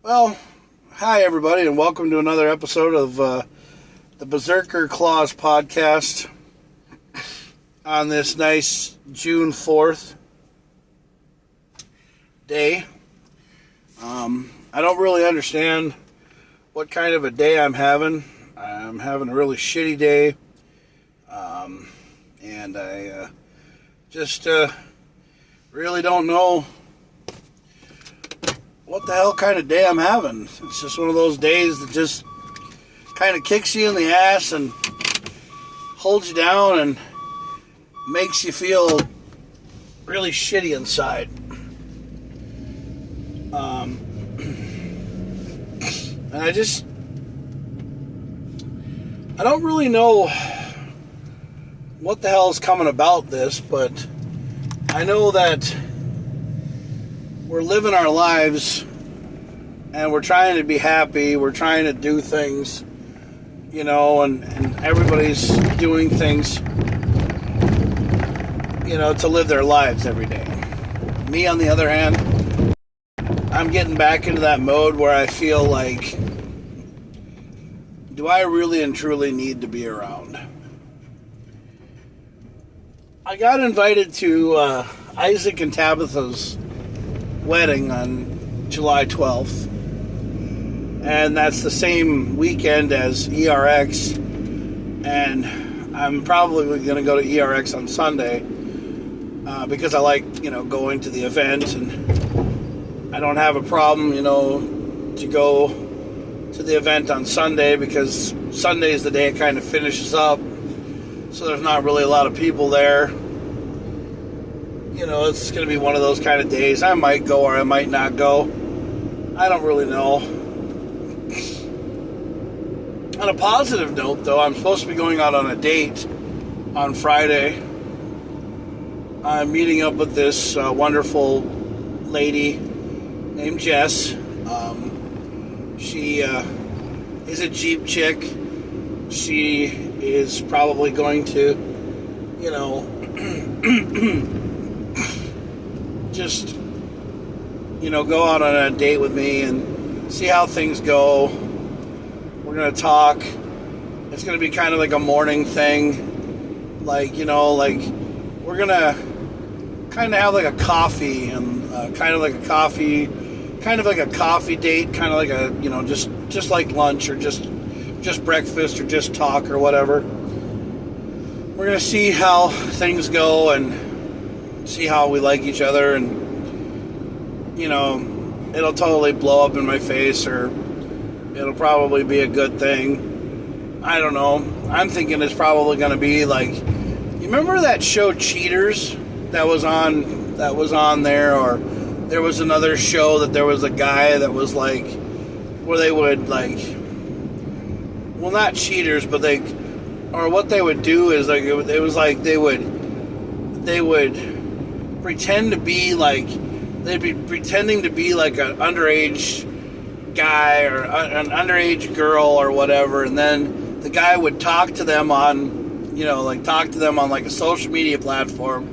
Well, hi everybody, and welcome to another episode of the Berserker Claws podcast on this nice June 4th day. I don't really understand what kind of a day I'm having. I'm having a really shitty day, and I just really don't know what the hell kind of day I'm having. It's just one of those days that just kind of kicks you in the ass and holds you down and makes you feel really shitty inside. And I don't really know what the hell is coming about this, but I know that we're living our lives and we're trying to be happy. We're trying to do things, and everybody's doing things, to live their lives every day. Me, on the other hand, I'm getting back into that mode where I feel like, do I really and truly need to be around? I got invited to Isaac and Tabitha's wedding on July 12th, and that's the same weekend as ERX, and I'm probably going to go to ERX on Sunday because I like, going to the event, and I don't have a problem, to go to the event on Sunday because Sunday is the day it kind of finishes up, so there's not really a lot of people there. It's going to be one of those kind of days. I might go or I might not go. I don't really know. On a positive note, though, I'm supposed to be going out on a date on Friday. I'm meeting up with this wonderful lady named Jess. She is a Jeep chick. She is probably going to, just, go out on a date with me and see how things go. We're going to talk. It's going to be kind of like a morning thing. Like, we're going to kind of have like a coffee and kind of like a coffee date, kind of like a, just like lunch or just breakfast or just talk or whatever. We're going to see how things go and see how we like each other, and it'll totally blow up in my face, or it'll probably be a good thing. I don't know. I'm thinking it's probably going to be like, you remember that show Cheaters that was on there, or there was another show that there was a guy that was like, where they would like, well, not cheaters, but what they would do is like, it was like they would pretend to be like, they'd be pretending to be like an underage guy or an underage girl or whatever, and then the guy would talk to them on, like a social media platform,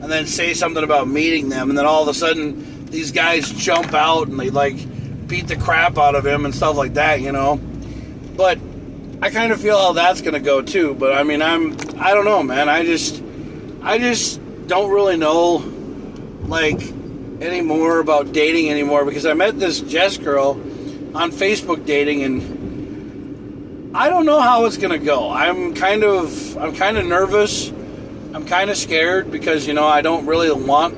and then say something about meeting them, and then all of a sudden these guys jump out and they like beat the crap out of him and stuff like that, But I kind of feel how that's gonna go too. But I mean, I don't know, man. I just don't really know, like, anymore about dating anymore, because I met this Jess girl on Facebook dating, and I don't know how it's gonna go. I'm kind of nervous. I'm kind of scared because I don't really want.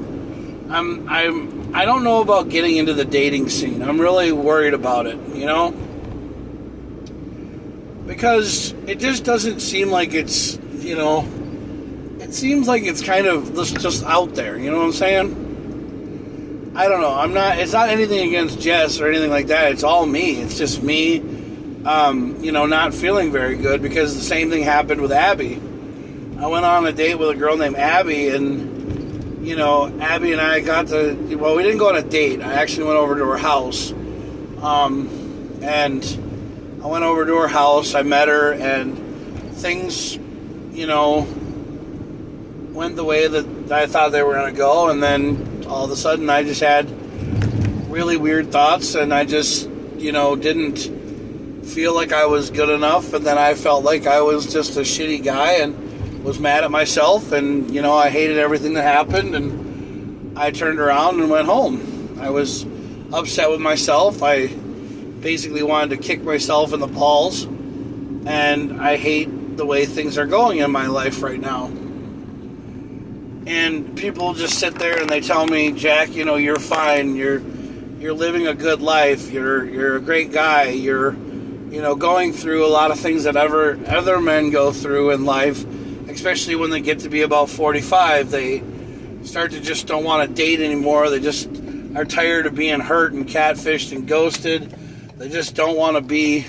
I don't know about getting into the dating scene. I'm really worried about it. Because it just doesn't seem like it's It seems like it's kind of just out there, you know what I'm saying? I don't know. It's not anything against Jess or anything like that. It's all me. It's just me, not feeling very good, because the same thing happened with Abby. I went on a date with a girl named Abby, and, Abby and I we didn't go on a date. I actually went over to her house. And I went over to her house. I met her, and things, went the way that I thought they were going to go, and then all of a sudden I just had really weird thoughts, and I just didn't feel like I was good enough, and then I felt like I was just a shitty guy and was mad at myself, and I hated everything that happened, and I turned around and went home. I was upset with myself. I basically wanted to kick myself in the balls, and I hate the way things are going in my life right now. And people just sit there and they tell me, Jack, you're fine. You're living a good life. You're a great guy. You're, going through a lot of things that other men go through in life, especially when they get to be about 45. They start to just don't want to date anymore. They just are tired of being hurt and catfished and ghosted. They just don't want to be,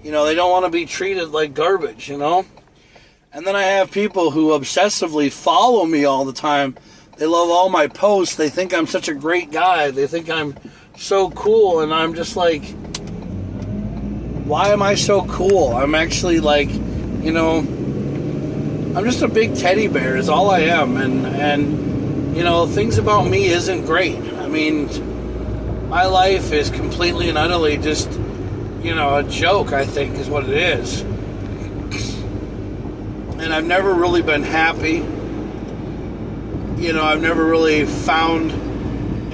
they don't want to be treated like garbage, And then I have people who obsessively follow me all the time. They love all my posts. They think I'm such a great guy. They think I'm so cool. And I'm just like, why am I so cool? I'm actually like, I'm just a big teddy bear is all I am. And things about me isn't great. I mean, my life is completely and utterly just, a joke, I think, is what it is. And I've never really been happy. I've never really found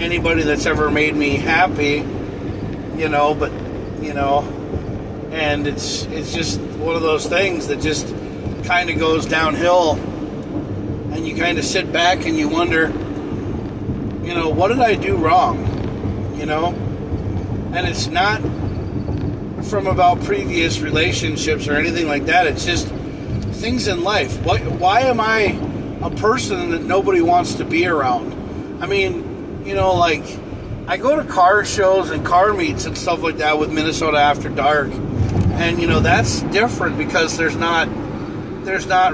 anybody that's ever made me happy. And it's just one of those things that just kind of goes downhill. And you kind of sit back and you wonder, what did I do wrong? And it's not from about previous relationships or anything like that. It's just things in life. Why am I a person that nobody wants to be around? I mean, like, I go to car shows and car meets and stuff like that with Minnesota After Dark, and that's different because there's not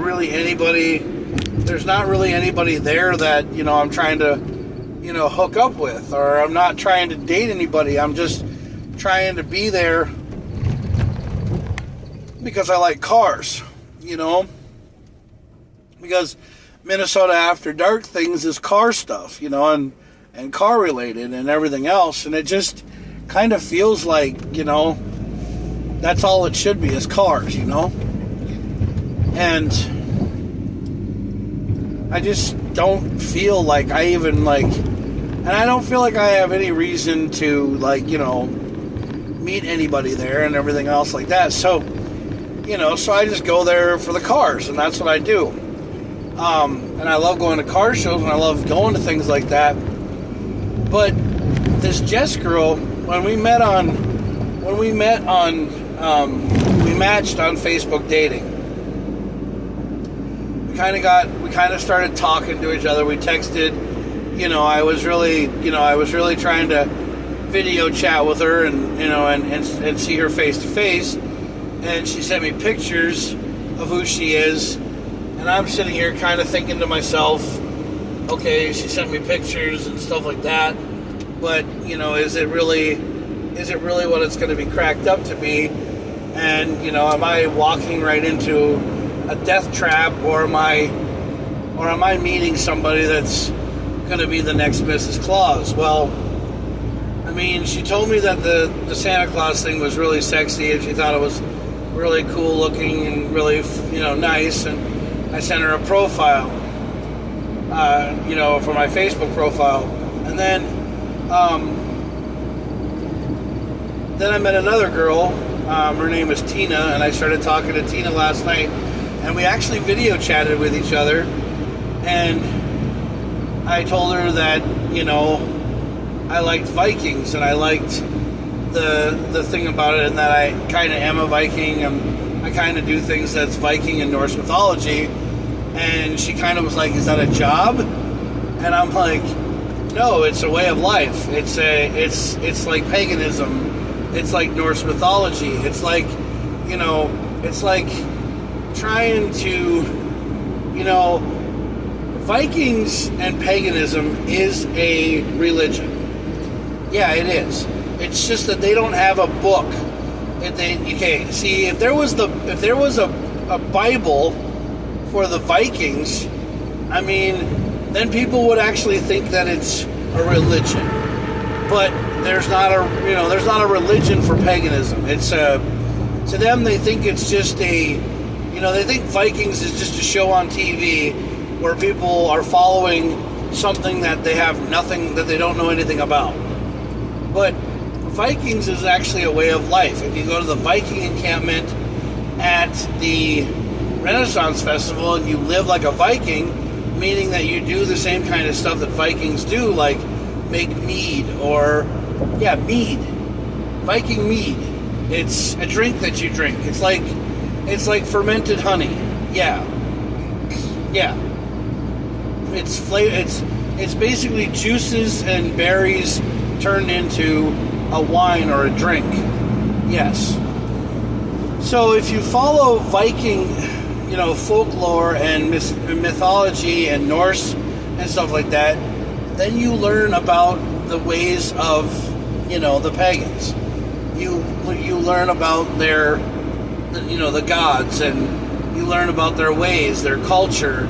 really anybody there that I'm trying to hook up with, or I'm not trying to date anybody. I'm just trying to be there because I like cars. Because Minnesota After Dark things is car stuff, and car related and everything else, and it just kind of feels like, that's all it should be is cars, and I just don't feel like I even and I don't feel like I have any reason to meet anybody there and everything else like that, so so I just go there for the cars, and that's what I do. And I love going to car shows, and I love going to things like that. But this Jess girl, we matched on Facebook dating. We kind of started talking to each other. We texted. I was really trying to video chat with her and see her face to face. And she sent me pictures of who she is, and I'm sitting here kind of thinking to myself, okay, she sent me pictures and stuff like that, but is it really what it's going to be cracked up to be? And am I walking right into a death trap, or am I meeting somebody that's going to be the next Mrs. Claus? Well, I mean, she told me that the Santa Claus thing was really sexy, and she thought it was really cool looking and really, nice, and I sent her a profile, for my Facebook profile, and then I met another girl, her name is Tina, and I started talking to Tina last night, and we actually video chatted with each other, and I told her that, I liked Vikings, and I liked the thing about it, and that I kind of am a Viking, and I kind of do things that's Viking and Norse mythology. And she kind of was like, is that a job? And I'm like, no, it's a way of life. It's like paganism. It's like Norse mythology. It's like, it's like trying to, Vikings and paganism is a religion. Yeah, it is. It's just that they don't have a book. If there was a Bible for the Vikings, I mean, then people would actually think that it's a religion. But there's not a religion for paganism. It's to them, they think it's just they think Vikings is just a show on TV where people are following something that they don't know anything about. But Vikings is actually a way of life. If you go to the Viking encampment at the Renaissance Festival and you live like a Viking, meaning that you do the same kind of stuff that Vikings do, like make mead mead. Viking mead. It's a drink that you drink. It's like fermented honey. Yeah. It's basically juices and berries turned into a wine or a drink. Yes. So if you follow Viking, folklore and mythology and Norse and stuff like that, then you learn about the ways of, the pagans. You learn about their, the gods, and you learn about their ways, their culture,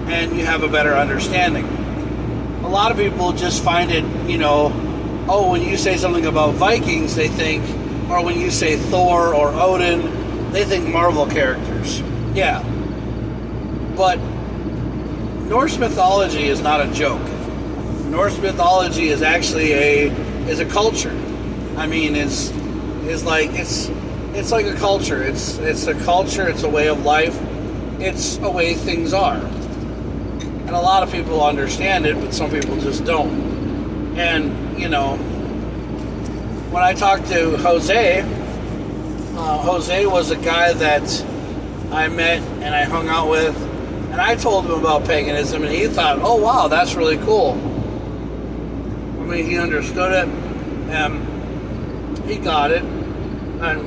and you have a better understanding. A lot of people just find it, when you say something about Vikings, they think, or when you say Thor or Odin, they think Marvel characters. Yeah. But Norse mythology is not a joke. Norse mythology is actually a culture. I mean, it's like a culture. It's a culture. It's a way of life. It's a way things are. And a lot of people understand it, but some people just don't. And when I talked to Jose, Jose was a guy that I met and I hung out with, and I told him about paganism, and he thought, "Oh wow, that's really cool." I mean, he understood it, and he got it, and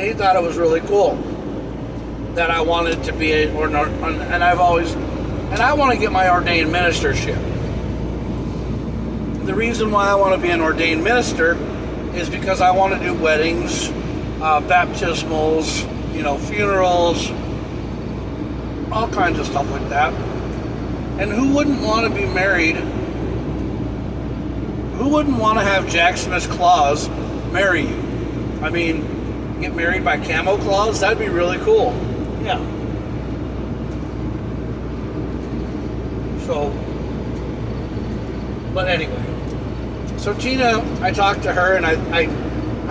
he thought it was really cool that I wanted to be I want to get my ordained ministership. The reason why I want to be an ordained minister is because I want to do weddings, baptismals, funerals, all kinds of stuff like that. And who wouldn't want to be married? Who wouldn't want to have Jack Smith's claws marry you? I mean, get married by camo claws? That'd be really cool. Yeah. So, but anyway. So Tina, I talked to her, and I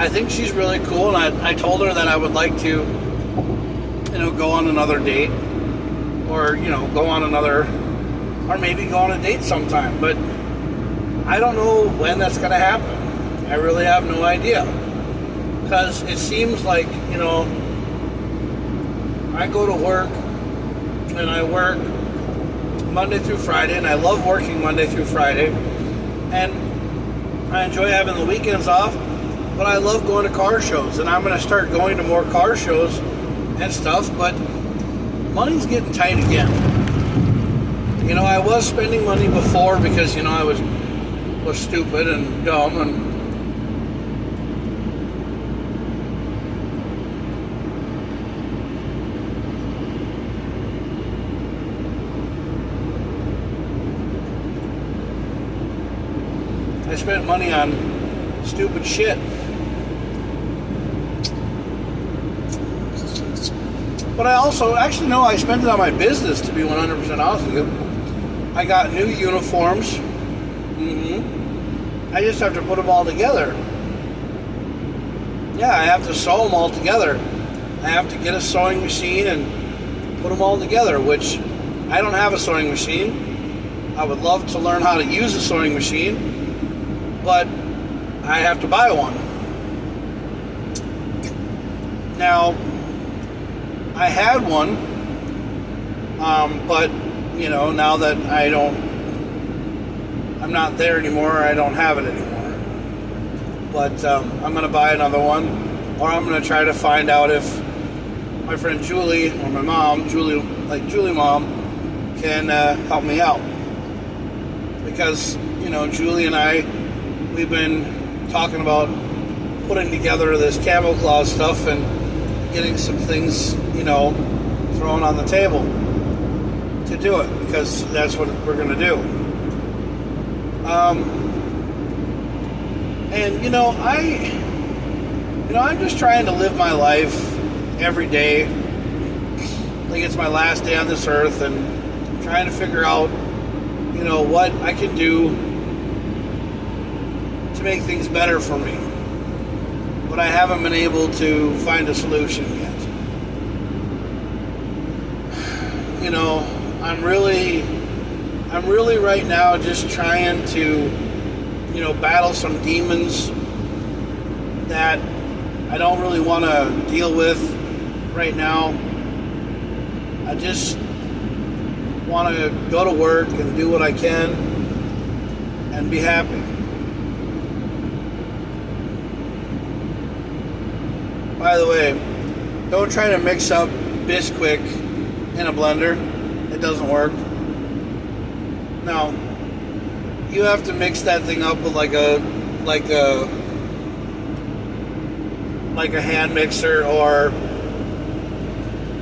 think she's really cool, and I told her that I would like to, go on another date, or, or maybe go on a date sometime, but I don't know when that's going to happen. I really have no idea, because it seems like, I go to work, and I work Monday through Friday, and I love working Monday through Friday, and I enjoy having the weekends off, but I love going to car shows, and I'm going to start going to more car shows and stuff, but money's getting tight again. I was spending money before because, I was stupid and dumb, and I spent money on stupid shit. But I also, actually no, I spent it on my business, to be 100% honest with you. I got new uniforms. I just have to put them all together. Yeah, I have to sew them all together. I have to get a sewing machine and put them all together, which I don't have a sewing machine. I would love to learn how to use a sewing machine, but I have to buy one. Now, I had one, but, now that I'm not there anymore, I don't have it anymore. But I'm going to buy another one, or I'm going to try to find out if my friend Julie, or my mom, Julie mom, can help me out. Because, Julie and I, we've been talking about putting together this camo claw stuff and getting some things, thrown on the table to do it. because that's what we're going to do. And I'm just trying to live my life every day like it's my last day on this earth, and trying to figure out, what I can do to make things better for me. But I haven't been able to find a solution yet. I'm really right now just trying to, battle some demons that I don't really want to deal with right now. I just want to go to work and do what I can and be happy. By the way, don't try to mix up Bisquick in a blender. It doesn't work. No. You have to mix that thing up with like a hand mixer, or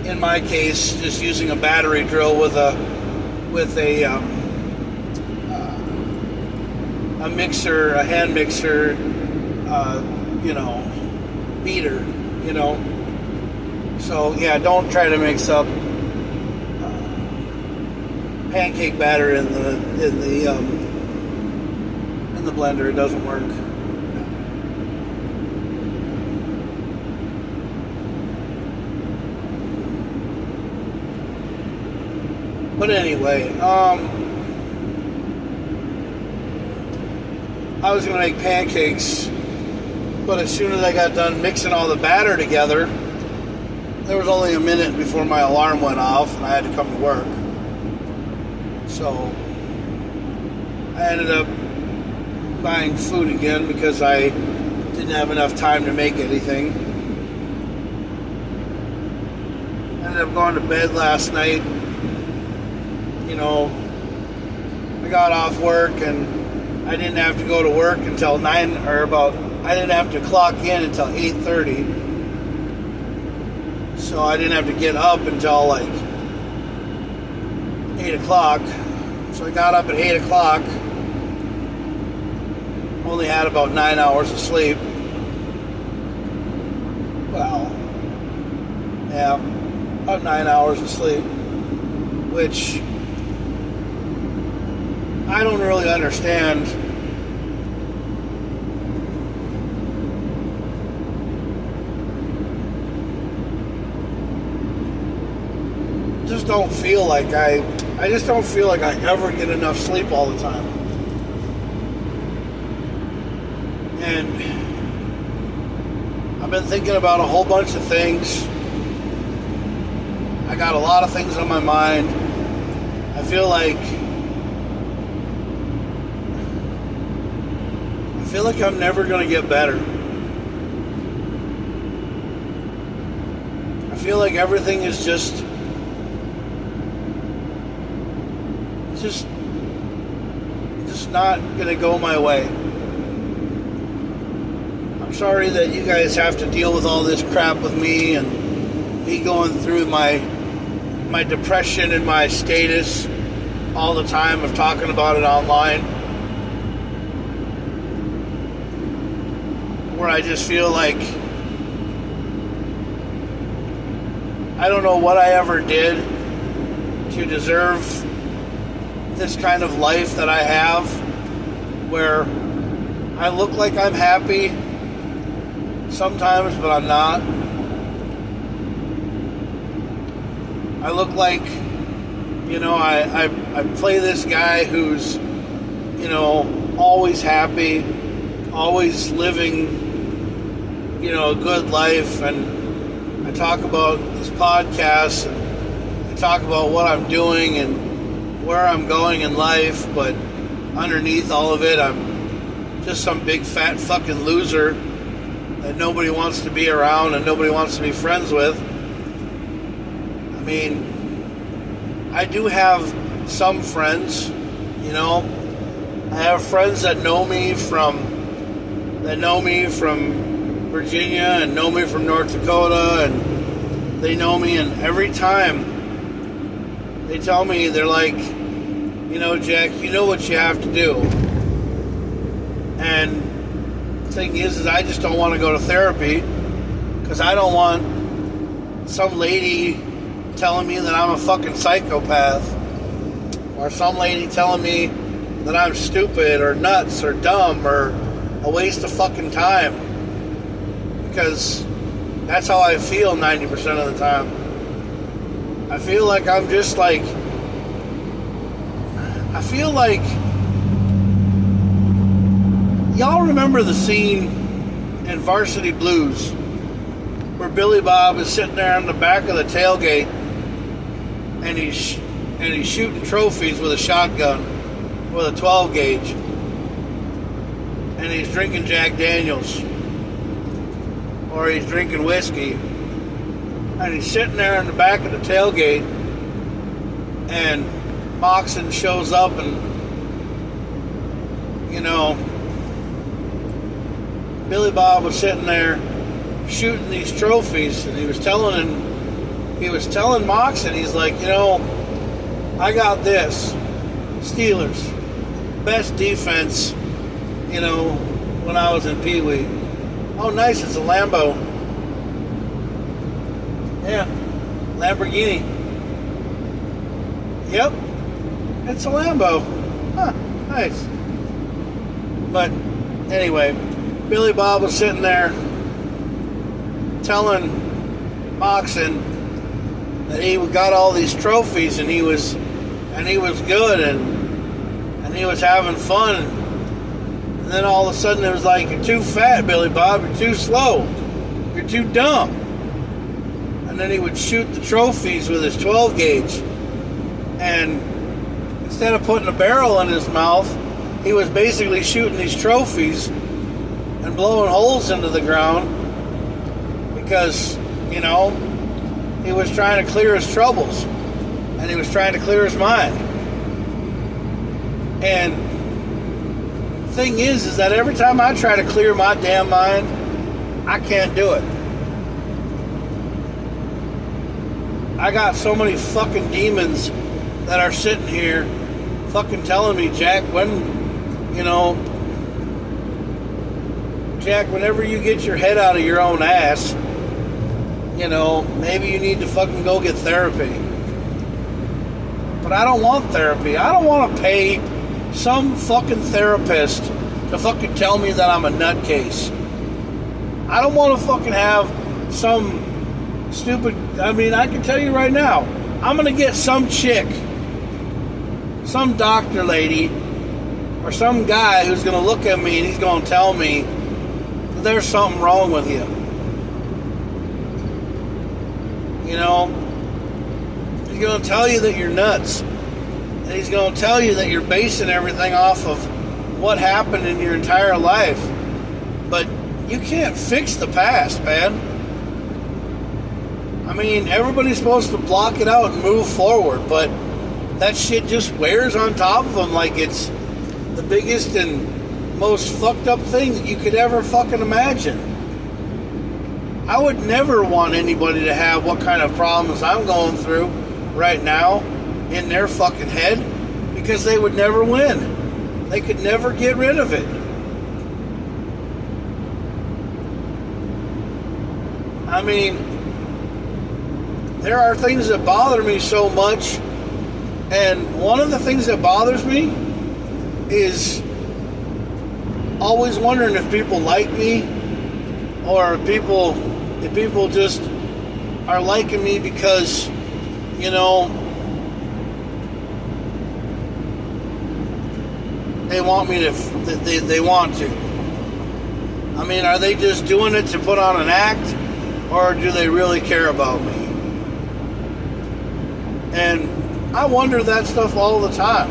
in my case, just using a battery drill with a mixer, a hand mixer, beater, So yeah, don't try to mix up pancake batter in the blender. It doesn't work. But anyway, I was going to make pancakes, but as soon as I got done mixing all the batter together, there was only a minute before my alarm went off and I had to come to work. So I ended up buying food again because I didn't have enough time to make anything. I ended up going to bed last night. I got off work and I didn't have to go to work until I didn't have to clock in until 8:30. So I didn't have to get up until like 8 o'clock. So I got up at 8 o'clock. Only had about 9 hours of sleep. Well, yeah, about 9 hours of sleep, which I don't really understand. Just don't feel like I just don't feel like I ever get enough sleep all the time. And I've been thinking about a whole bunch of things. I got a lot of things on my mind. I feel like I'm never going to get better. I feel like everything is just not going to go my way. I'm sorry that you guys have to deal with all this crap with me and me going through my depression and my status all the time of talking about it online, where I just feel like I don't know what I ever did to deserve this kind of life that I have, where I look like I'm happy sometimes, but I'm not. I look like, I play this guy who's, always happy, always living, a good life, and I talk about this podcast, and I talk about what I'm doing and where I'm going in life, but underneath all of it, I'm just some big fat fucking loser that nobody wants to be around and nobody wants to be friends with. I mean, I do have some friends, I have friends that know me from Virginia and know me from North Dakota, and they know me, and every time they tell me, they're like, Jack, you know what you have to do. And the thing is I just don't want to go to therapy because I don't want some lady telling me that I'm a fucking psychopath, or some lady telling me that I'm stupid or nuts or dumb or a waste of fucking time, because that's how I feel 90% of the time. I feel like I'm just like, y'all remember the scene in Varsity Blues where Billy Bob is sitting there on the back of the tailgate and he's shooting trophies with a shotgun with a 12 gauge, and he's drinking Jack Daniels, or he's drinking whiskey, and he's sitting there in the back of the tailgate, and Moxon shows up, and Billy Bob was sitting there shooting these trophies, and he was telling Moxon, he's like, I got this. Steelers, best defense, when I was in Pee Wee. Oh, nice, it's a Lambo. Yeah, Lamborghini. Yep, it's a Lambo. Huh, nice. But anyway, Billy Bob was sitting there telling Moxon that he got all these trophies and he was good and he was having fun. And then all of a sudden it was like, you're too fat, Billy Bob, you're too slow, you're too dumb. And then he would shoot the trophies with his 12 gauge, and instead of putting a barrel in his mouth, he was basically shooting these trophies and blowing holes into the ground because, he was trying to clear his troubles and he was trying to clear his mind. And the thing is that every time I try to clear my damn mind, I can't do it. I got so many fucking demons that are sitting here fucking telling me, Jack, whenever you get your head out of your own ass, maybe you need to fucking go get therapy. But I don't want therapy. I don't want to pay some fucking therapist to fucking tell me that I'm a nutcase. I don't want to fucking have some stupid... I can tell you right now, I'm going to get some chick, some doctor lady, or some guy who's going to look at me and he's going to tell me that there's something wrong with you. He's going to tell you that you're nuts. And he's going to tell you that you're basing everything off of what happened in your entire life. But you can't fix the past, man. Everybody's supposed to block it out and move forward, but that shit just wears on top of them like it's the biggest and most fucked up thing that you could ever fucking imagine. I would never want anybody to have what kind of problems I'm going through right now in their fucking head, because they would never win. They could never get rid of it. There are things that bother me so much, and one of the things that bothers me is always wondering if people like me, or if people just are liking me because, they want me to, they want to. Are they just doing it to put on an act, or do they really care about me? And I wonder that stuff all the time.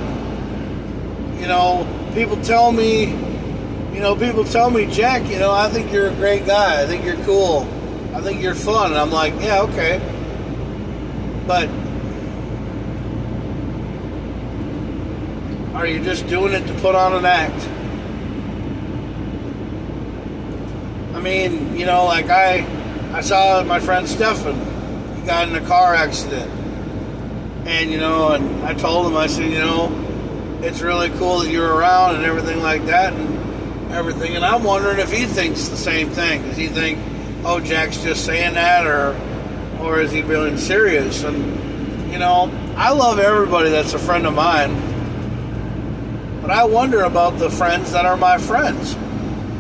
People tell me, Jack, I think you're a great guy. I think you're cool. I think you're fun. And I'm like, yeah, okay. But are you just doing it to put on an act? I saw my friend Stefan. He got in a car accident. And, and I told him, I said, it's really cool that you're around and everything like that and everything. And I'm wondering if he thinks the same thing. Does he think, oh, Jack's just saying that, or is he being serious? And, you know, I love everybody that's a friend of mine, but I wonder about the friends that are my friends.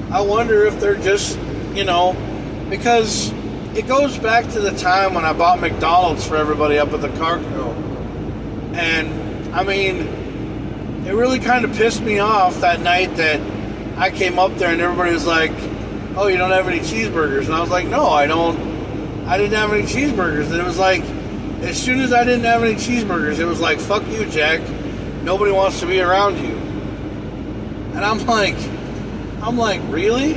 I wonder if they're just, you know, because it goes back to the time when I bought McDonald's for everybody up at the car show. And, I mean, it really kind of pissed me off that night that I came up there and everybody was like, oh, you don't have any cheeseburgers? And I was like, no, I didn't have any cheeseburgers. And it was like, as soon as I didn't have any cheeseburgers, it was like, fuck you, Jack. Nobody wants to be around you. And I'm like, really?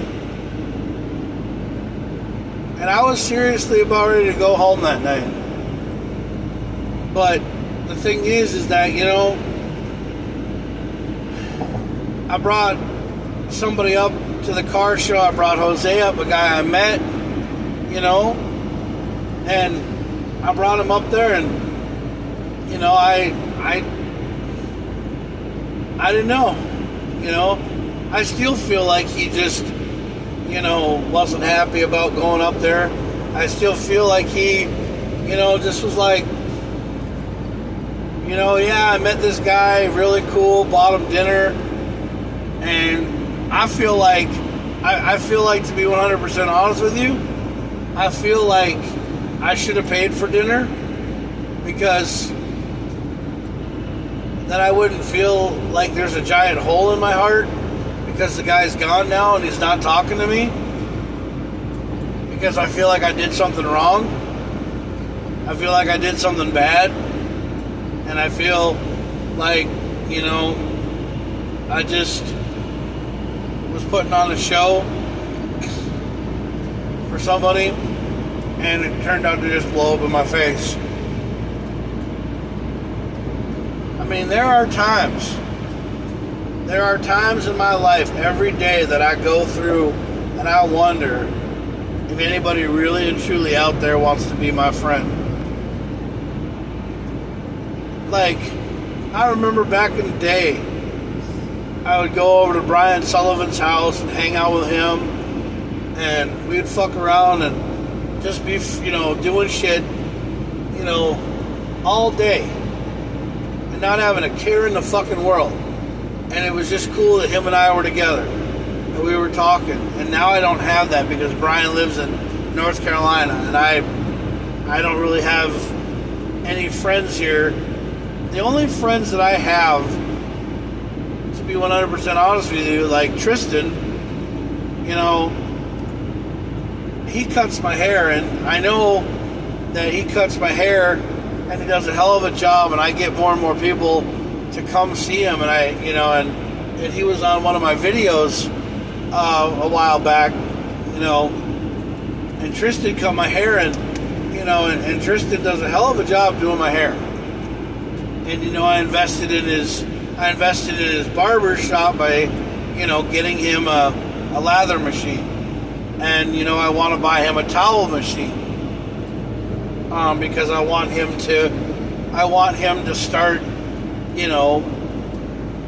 And I was seriously about ready to go home that night. But the thing is that, you know, I brought somebody up to the car show. I brought Jose up, a guy I met, you know, and I brought him up there, and, you know, I didn't know, you know. I still feel like he just, you know, wasn't happy about going up there. I still feel like he, you know, just was like, you know, yeah, I met this guy, really cool, bought him dinner, and I feel like, to be 100% honest with you, I feel like I should have paid for dinner, because then I wouldn't feel like there's a giant hole in my heart because the guy's gone now and he's not talking to me, because I feel like I did something wrong. I feel like I did something bad, and I feel like, you know, I just was putting on a show for somebody, and it turned out to just blow up in my face. I mean, there are times in my life every day that I go through and I wonder if anybody really and truly out there wants to be my friend. Like, I remember back in the day, I would go over to Brian Sullivan's house and hang out with him, and we'd fuck around and just be, you know, doing shit, you know, all day, and not having a care in the fucking world. And it was just cool that him and I were together, and we were talking. And now I don't have that because Brian lives in North Carolina, and I don't really have any friends here. The only friends that I have, to be 100% honest with you, like Tristan, you know, he cuts my hair, and I know that he cuts my hair, and he does a hell of a job, and I get more and more people to come see him, and I, you know, and he was on one of my videos a while back, you know, and Tristan cut my hair, and, you know, and Tristan does a hell of a job doing my hair. And, you know, I invested in his barber shop by, you know, getting him a lather machine. And, you know, I want to buy him a towel machine. Because I want him to start, you know,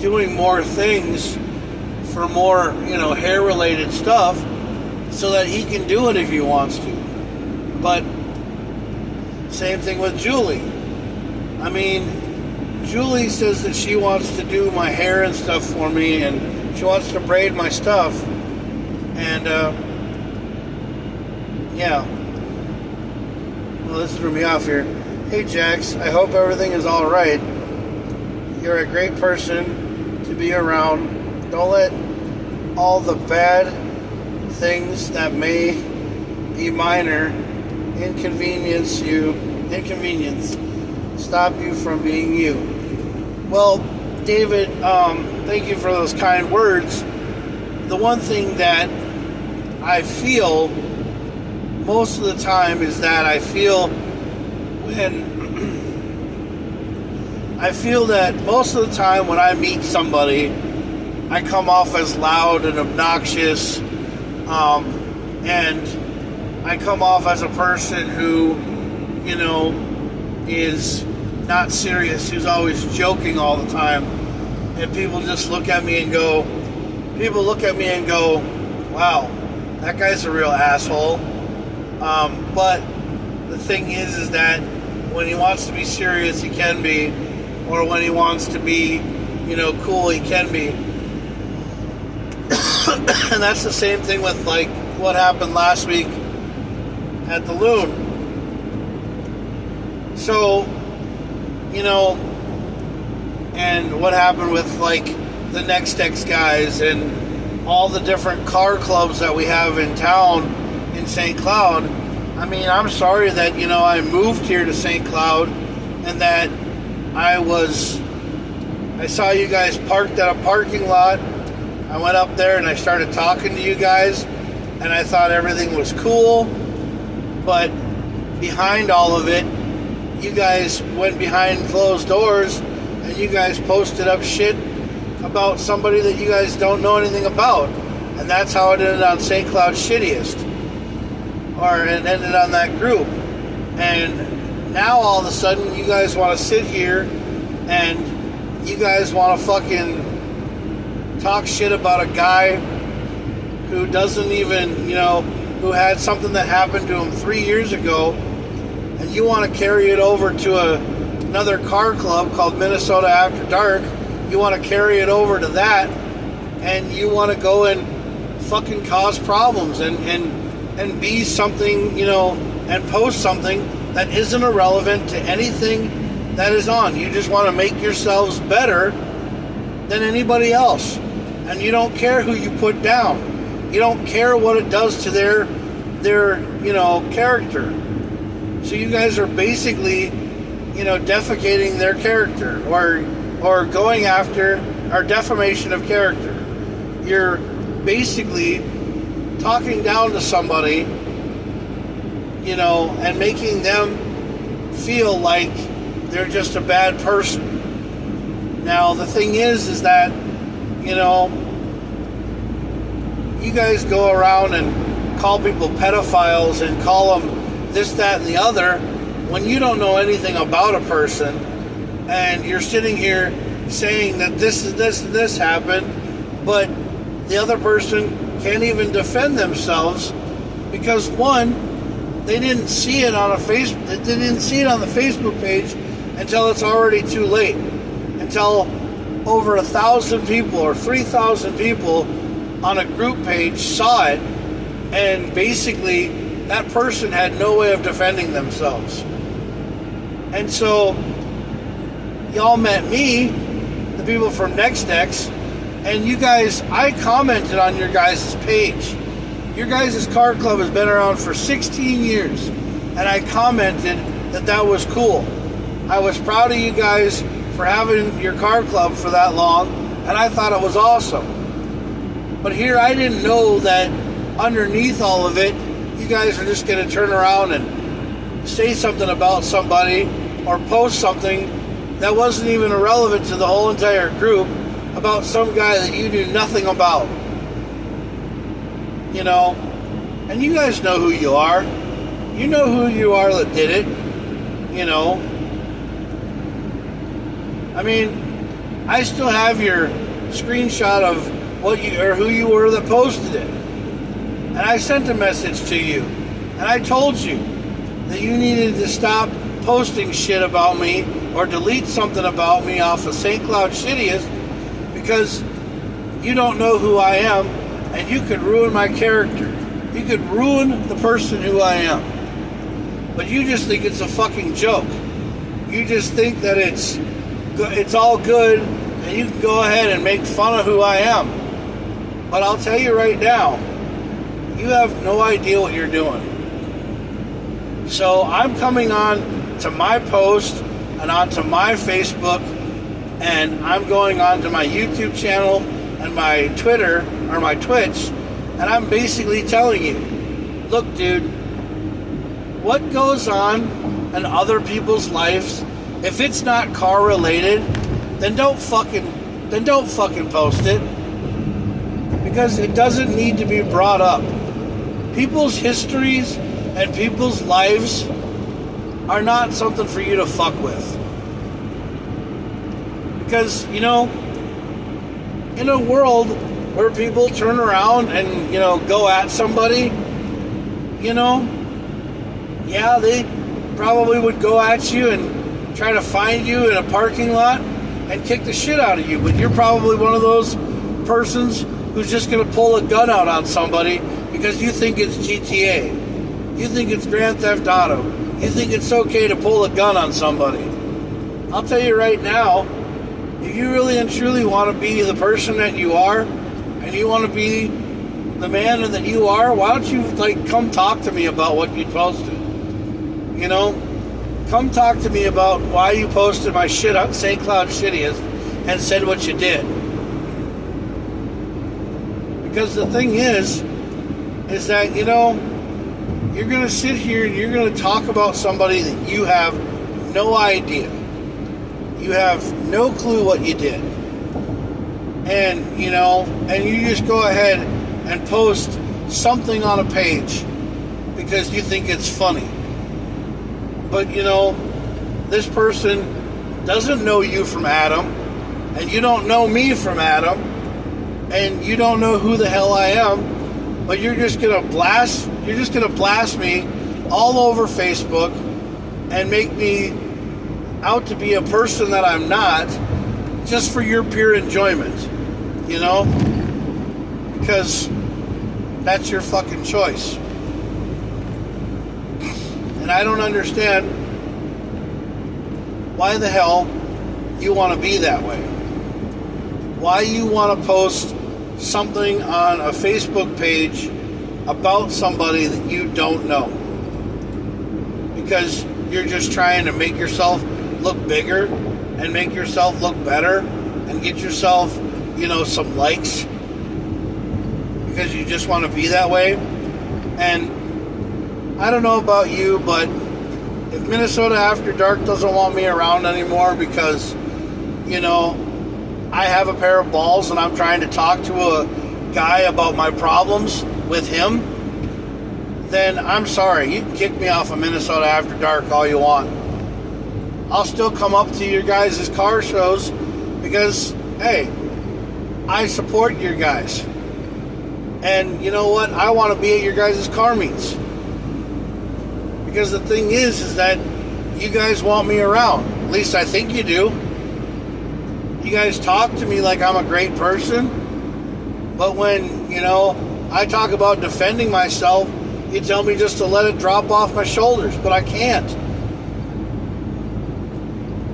doing more things for more, you know, hair related stuff, so that he can do it if he wants to. But same thing with Julie. I mean, Julie says that she wants to do my hair and stuff for me, and she wants to braid my stuff. And, yeah. Well, this threw me off here. Hey, Jax, I hope everything is all right. You're a great person to be around. Don't let all the bad things that may be minor inconvenience stop you from being you. Well, David, thank you for those kind words. The one thing that I feel most of the time is that I feel that most of the time when I meet somebody, I come off as loud and obnoxious, and I come off as a person who, you know, is not serious, who's always joking all the time. and people look at me and go, wow, that guy's a real asshole. But the thing is that when he wants to be serious, he can be, or when he wants to be, cool, he can be. And that's the same thing with like what happened last week at the Loon. So, and what happened with like the Next X guys and all the different car clubs that we have in town in St. Cloud. I mean, I'm sorry that, I moved here to St. Cloud and that I saw you guys parked at a parking lot. I went up there and I started talking to you guys and I thought everything was cool. But behind all of it, you guys went behind closed doors and you guys posted up shit about somebody that you guys don't know anything about. And that's how it ended on St. Cloud's Shittiest. Or it ended on that group. And now all of a sudden you guys want to sit here and you guys want to fucking talk shit about a guy who doesn't even, who had something that happened to him 3 years ago, and you want to carry it over to another car club called Minnesota After Dark. You want to carry it over to that, and you want to go and fucking cause problems and be something, and post something that isn't irrelevant to anything that is on. You just want to make yourselves better than anybody else. And you don't care who you put down. You don't care what it does to their character. So you guys are basically, defecating their character or going after our defamation of character. You're basically talking down to somebody, and making them feel like they're just a bad person. Now, the thing is that, you guys go around and call people pedophiles and call them this, that, and the other when you don't know anything about a person, and you're sitting here saying that this happened, but the other person can't even defend themselves because, one, they didn't see it on the Facebook page until it's already too late, until over 1,000 people or 3,000 people on a group page saw it, and basically that person had no way of defending themselves. And so y'all met me, the people from Next X, and you guys, I commented on your guys' page. Your guys' car club has been around for 16 years, and I commented that was cool. I was proud of you guys for having your car club for that long, and I thought it was awesome. But here I didn't know that underneath all of it, you guys are just going to turn around and say something about somebody or post something that wasn't even irrelevant to the whole entire group about some guy that you knew nothing about. And you guys know who you are. You know who you are that did it. I mean, I still have your screenshot of who you were that posted it. And I sent a message to you. And I told you that you needed to stop posting shit about me or delete something about me off of St. Cloud Shittiest because you don't know who I am and you could ruin my character. You could ruin the person who I am. But you just think it's a fucking joke. You just think that it's all good and you can go ahead and make fun of who I am. But I'll tell you right now, you have no idea what you're doing. So I'm coming on to my post and onto my Facebook, and I'm going on to my YouTube channel and my Twitter or my Twitch, and I'm basically telling you, look, dude, what goes on in other people's lives, if it's not car related, then don't fucking post it, because it doesn't need to be brought up. People's histories and people's lives are not something for you to fuck with. Because, in a world where people turn around and, go at somebody, yeah, they probably would go at you and try to find you in a parking lot and kick the shit out of you. But you're probably one of those persons who's just going to pull a gun out on somebody because you think it's GTA. You think it's Grand Theft Auto. You think it's okay to pull a gun on somebody. I'll tell you right now, if you really and truly want to be the person that you are, and you want to be the man that you are, why don't you come talk to me about what you posted? Come talk to me about why you posted my shit on St. Cloud Shittiest and said what you did. Because the thing is that, you're going to sit here and you're going to talk about somebody that you have no idea. You have no clue what you did. And, and you just go ahead and post something on a page because you think it's funny. But, this person doesn't know you from Adam, and you don't know me from Adam, and you don't know who the hell I am, but you're just gonna blast me all over Facebook and make me out to be a person that I'm not, just for your pure enjoyment, because that's your fucking choice. And I don't understand why the hell you want to be that way. Why you want to post something on a Facebook page about somebody that you don't know. Because you're just trying to make yourself look bigger and make yourself look better and get yourself, some likes. Because you just want to be that way. And I don't know about you, but if Minnesota After Dark doesn't want me around anymore because, I have a pair of balls and I'm trying to talk to a guy about my problems with him, then I'm sorry. You can kick me off of Minnesota After Dark all you want. I'll still come up to your guys' car shows because, hey, I support your guys. And you know what? I want to be at your guys' car meets. Because the thing is that you guys want me around. At least I think you do. You guys talk to me like I'm a great person. But when, I talk about defending myself, you tell me just to let it drop off my shoulders. But I can't.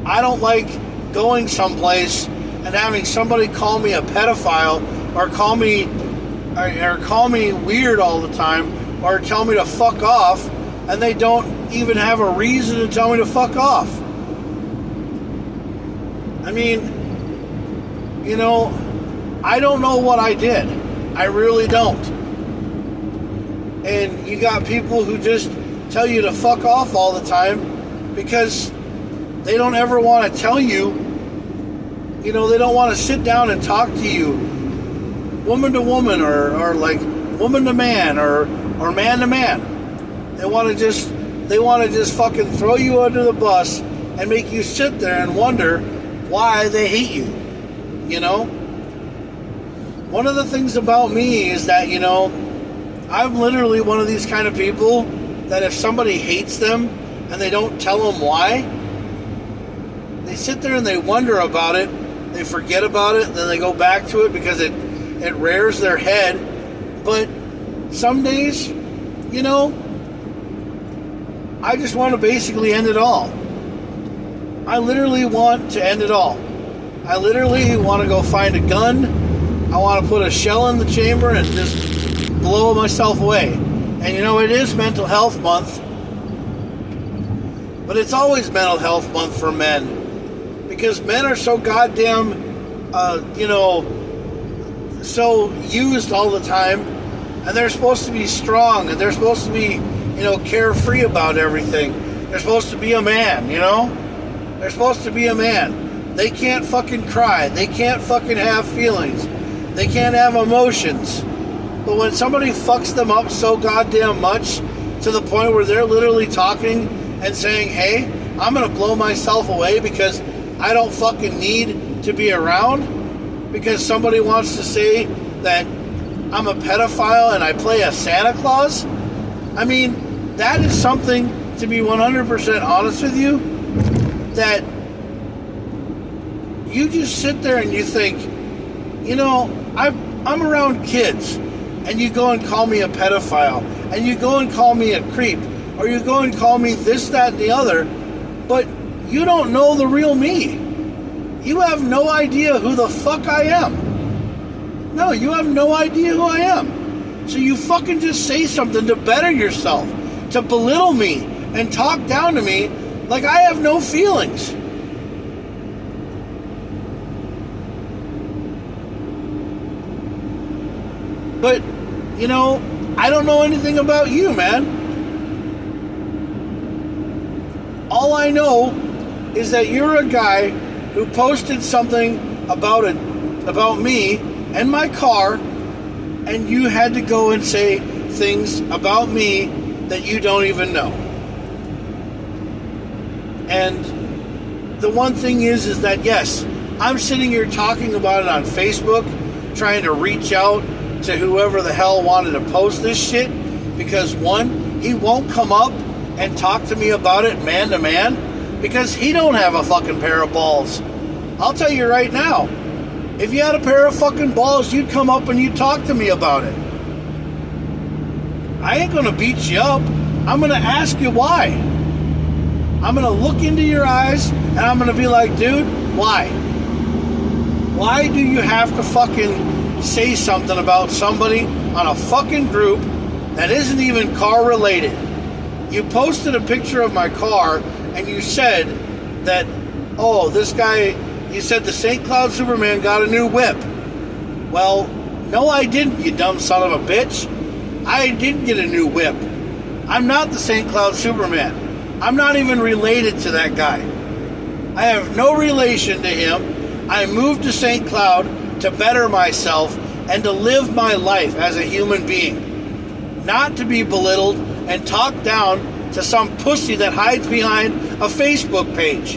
I don't like going someplace and having somebody call me a pedophile or call me weird all the time or tell me to fuck off. And they don't even have a reason to tell me to fuck off. I mean, I don't know what I did. I really don't. And you got people who just tell you to fuck off all the time because they don't ever want to tell you, they don't want to sit down and talk to you woman to woman or like woman to man or man to man. They want to just fucking throw you under the bus and make you sit there and wonder why they hate you. One of the things about me is that, I'm literally one of these kind of people that if somebody hates them and they don't tell them why, they sit there and they wonder about it, they forget about it, then they go back to it because it rears their head. But some days, I just want to basically end it all. I literally want to end it all. I literally want to go find a gun. I want to put a shell in the chamber and just blow myself away. And it is Mental Health Month. But it's always Mental Health Month for men. Because men are so goddamn, so used all the time. And they're supposed to be strong. And they're supposed to be, carefree about everything. They're supposed to be a man, They're supposed to be a man. They can't fucking cry. They can't fucking have feelings. They can't have emotions. But when somebody fucks them up so goddamn much to the point where they're literally talking and saying, hey, I'm going to blow myself away because I don't fucking need to be around, because somebody wants to say that I'm a pedophile and I play a Santa Claus? I mean, that is something, to be 100% honest with you, that you just sit there and you think, you know, I'm around kids, and you go and call me a pedophile, and you go and call me a creep, or you go and call me this, that, and the other, but you don't know the real me. You have no idea who the fuck I am. No, you have no idea who I am. So you fucking just say something to better yourself, to belittle me, and talk down to me like I have no feelings. But, you know, I don't know anything about you, man. All I know is that you're a guy who posted something about me and my car, and you had to go and say things about me that you don't even know. And the one thing is that, yes, I'm sitting here talking about it on Facebook, trying to reach out to whoever the hell wanted to post this shit, because one, he won't come up and talk to me about it man to man, because he don't have a fucking pair of balls. I'll tell you right now, if you had a pair of fucking balls, you'd come up and you'd talk to me about it. I ain't gonna beat you up. I'm gonna ask you why. I'm gonna look into your eyes and I'm gonna be like, dude, why? Why do you have to fucking say something about somebody on a fucking group that isn't even car related? You posted a picture of my car and you said that, oh, this guy, you said the St. Cloud Superman got a new whip. Well, no I didn't, you dumb son of a bitch. I didn't get a new whip. I'm not the St. Cloud Superman. I'm not even related to that guy. I have no relation to him. I moved to St. Cloud to better myself and to live my life as a human being. Not to be belittled and talked down to some pussy that hides behind a Facebook page.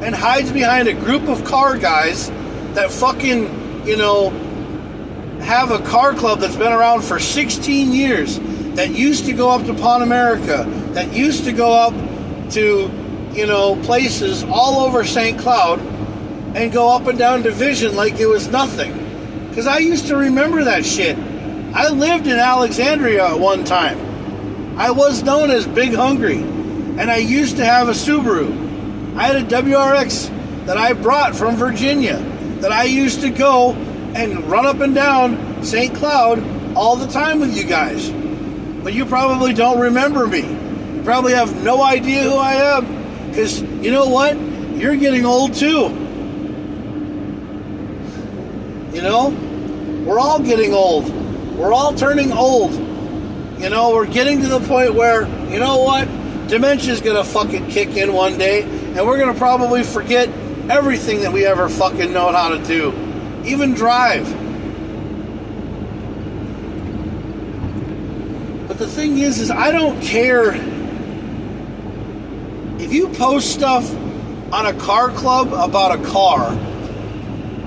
And hides behind a group of car guys that fucking, you know, have a car club that's been around for 16 years, that used to go up to Pan America, that used to go up to, you know, places all over St. Cloud and go up and down Division like it was nothing. Because I used to remember that shit. I lived in Alexandria at one time. I was known as Big Hungry, and I used to have a Subaru. I had a WRX that I brought from Virginia that I used to go and run up and down St. Cloud all the time with you guys. But you probably don't remember me. You probably have no idea who I am. Because, you know what? You're getting old too. You know? We're all getting old. We're all turning old. You know, we're getting to the point where, you know what? Dementia's gonna fucking kick in one day, and we're gonna probably forget everything that we ever fucking know how to do. Even drive. But the thing is I don't care if you post stuff on a car club about a car,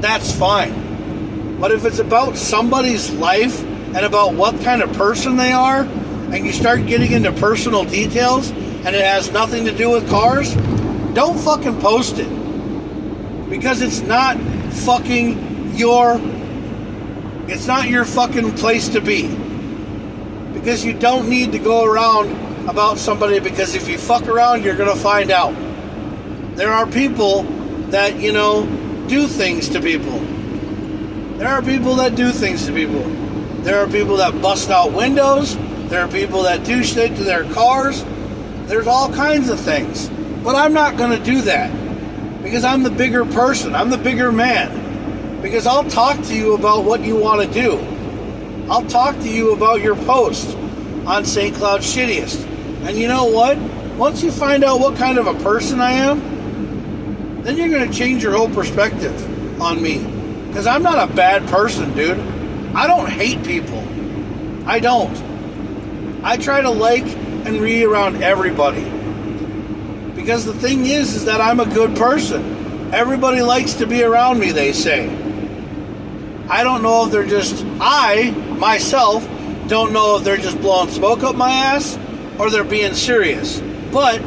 that's fine. But if it's about somebody's life and about what kind of person they are, and you start getting into personal details and it has nothing to do with cars, don't fucking post it. Because it's not fucking it's not your fucking place to be. Because you don't need to go around about somebody, because if you fuck around, you're gonna find out. There are people that, you know, do things to people. There are people that do things to people. There are people that bust out windows. There are people that do shit to their cars. There's all kinds of things. But I'm not going to do that. Because I'm the bigger person. I'm the bigger man. Because I'll talk to you about what you want to do. I'll talk to you about your post on St. Cloud Shittiest. And you know what? Once you find out what kind of a person I am, then you're going to change your whole perspective on me. Because I'm not a bad person, dude. I don't hate people. I don't. I try to like and be around everybody. Because the thing is that I'm a good person. everybody likes to be around me, they say. I don't know if they're just, I, myself, don't know if they're just blowing smoke up my ass or they're being serious. But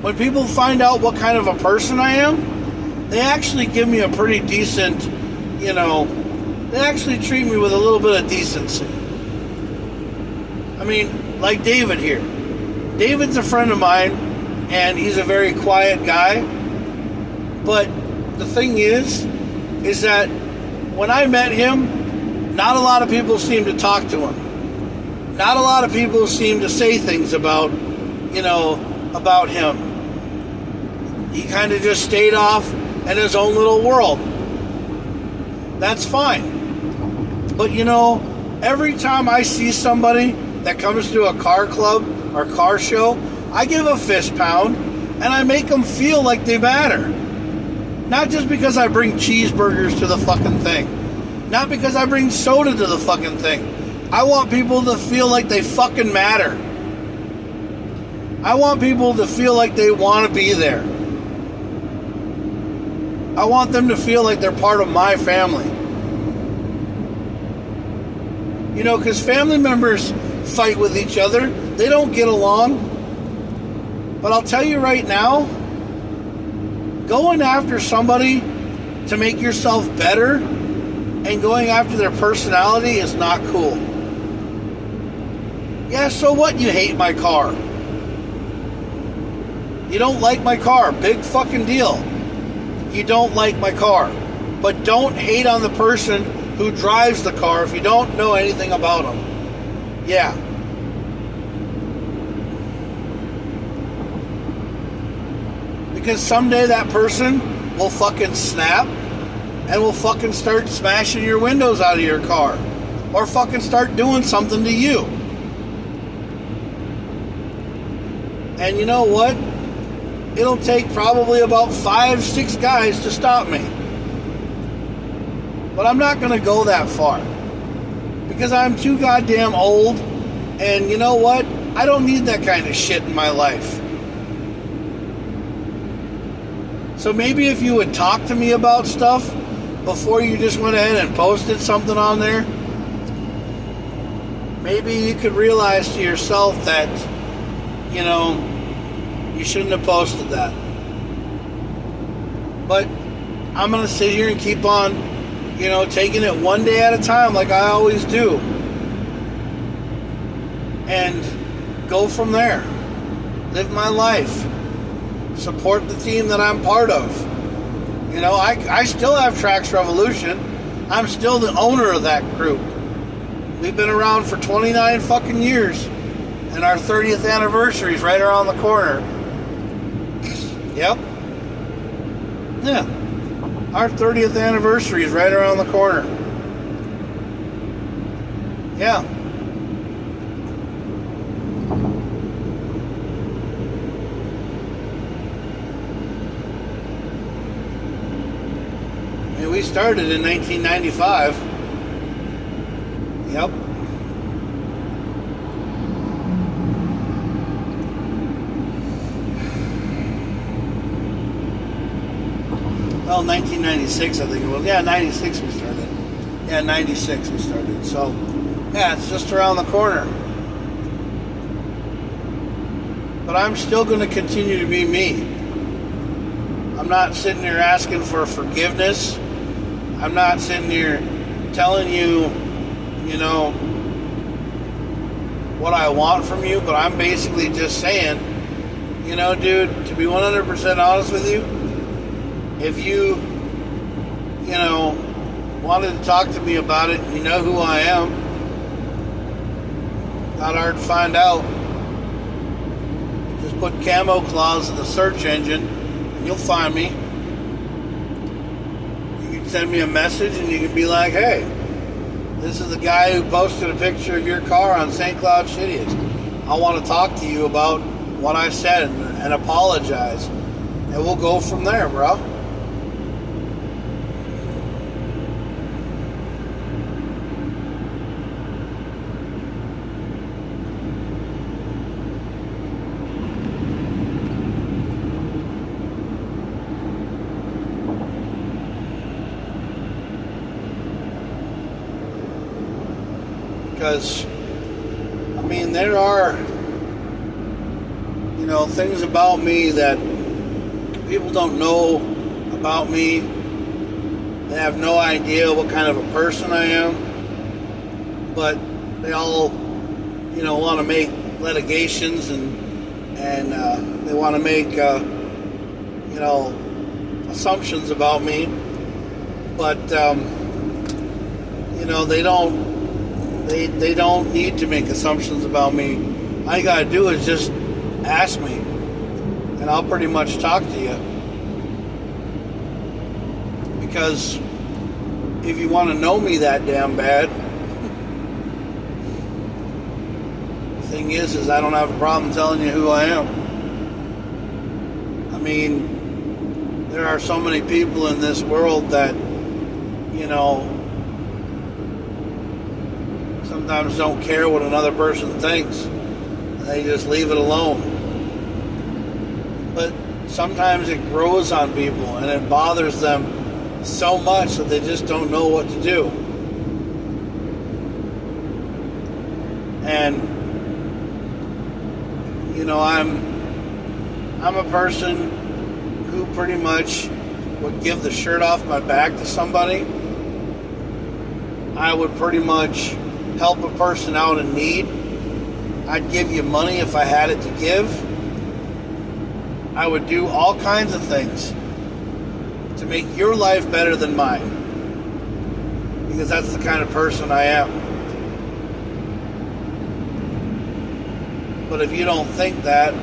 when people find out what kind of a person I am, they actually give me a pretty decent, they actually treat me with a little bit of decency. I mean, like David here. David's a friend of mine, and he's a very quiet guy. But the thing is that when I met him, not a lot of people seemed to talk to him. Not a lot of people seemed to say things about him. He kind of just stayed off in his own little world. That's fine. But every time I see somebody that comes to a car club or car show, I give a fist pound and I make them feel like they matter. Not just because I bring cheeseburgers to the fucking thing. Not because I bring soda to the fucking thing. I want people to feel like they fucking matter. I want people to feel like they want to be there. I want them to feel like they're part of my family. Because family members fight with each other. They don't get along. But I'll tell you right now, going after somebody to make yourself better and going after their personality is not cool. Yeah, so what? You hate my car. You don't like my car. Big fucking deal. You don't like my car. But don't hate on the person who drives the car if you don't know anything about them. Yeah. Because someday that person will fucking snap and will fucking start smashing your windows out of your car. Or fucking start doing something to you. And you know what? It'll take probably about 5-6 guys to stop me. But I'm not going to go that far. Because I'm too goddamn old. And you know what? I don't need that kind of shit in my life. So maybe if you would talk to me about stuff before you just went ahead and posted something on there, maybe you could realize to yourself that, you shouldn't have posted that. But I'm going to sit here and keep on, taking it one day at a time like I always do. And go from there. Live my life. Support the team that I'm part of. I still have Trax Revolution. I'm still the owner of that group. We've been around for 29 fucking years. And our 30th anniversary is right around the corner. Yep. Yeah. Our 30th anniversary is right around the corner. Yeah. We started in 1995. Yep. Well, 1996, I think it was. Yeah, 96 we started. Yeah, 96 we started. So, yeah, it's just around the corner. But I'm still going to continue to be me. I'm not sitting here asking for forgiveness. I'm not sitting here telling you, what I want from you, but I'm basically just saying, dude, to be 100% honest with you, if you, wanted to talk to me about it, you know who I am. Not hard to find out. Just put Camo Claus in the search engine, and you'll find me. Send me a message and you can be like, hey, this is the guy who posted a picture of your car on St. Cloud Shittiest. I want to talk to you about what I said and apologize. And we'll go from there, bro. Because, I mean, there are, things about me that people don't know about me. They have no idea what kind of a person I am. But they all, want to make litigations and they want to make, assumptions about me. But, they don't need to make assumptions about me. All you gotta do is just ask me, and I'll pretty much talk to you. Because if you want to know me that damn bad, the thing is I don't have a problem telling you who I am. I mean, there are so many people in this world that, sometimes don't care what another person thinks. They just leave it alone. But sometimes it grows on people and it bothers them so much that they just don't know what to do. And I'm a person who pretty much would give the shirt off my back to somebody. I would pretty much help a person out in need. I'd give you money if I had it to give. I would do all kinds of things to make your life better than mine. Because that's the kind of person I am. But if you don't think that,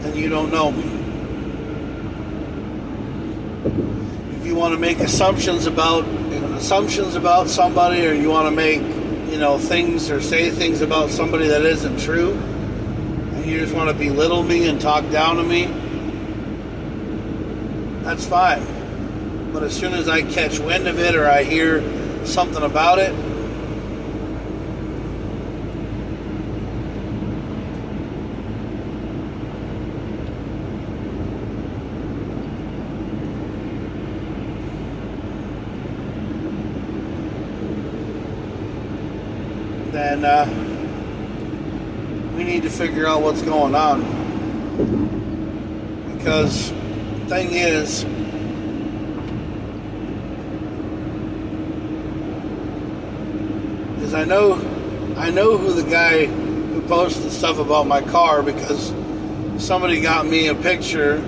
then you don't know me. If you want to make assumptions about somebody, or you want to make, things or say things about somebody that isn't true, and you just want to belittle me and talk down to me, that's fine. But as soon as I catch wind of it or I hear something about it, then we need to figure out what's going on. Because the thing is, I know who the guy who posted stuff about my car, because somebody got me a picture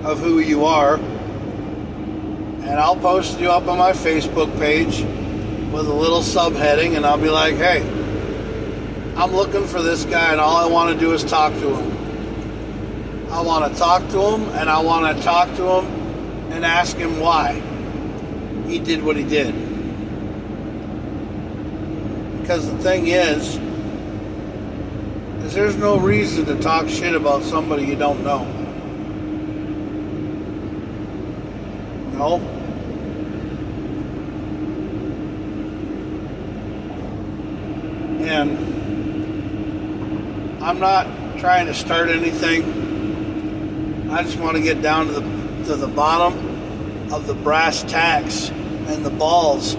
of who you are, and I'll post you up on my Facebook page with a little subheading, and I'll be like, hey, I'm looking for this guy, and all I want to do is talk to him. I want to talk to him, and I want to talk to him and ask him why he did what he did. Because the thing is there's no reason to talk shit about somebody you don't know. No? And I'm not trying to start anything. I just want to get down to the bottom of the brass tacks and the balls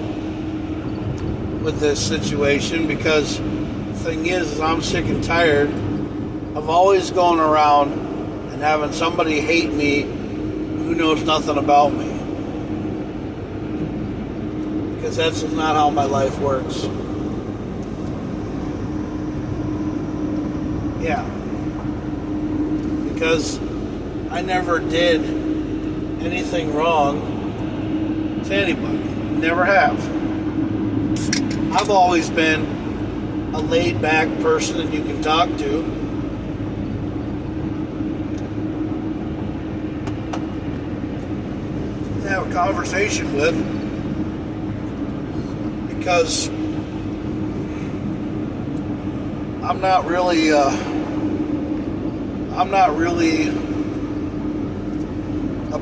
with this situation, because the thing is I'm sick and tired of always going around and having somebody hate me who knows nothing about me. Because that's not how my life works. Yeah. Because I never did anything wrong to anybody. Never have. I've always been a laid-back person that you can talk to. Have a conversation with. Because I'm not really a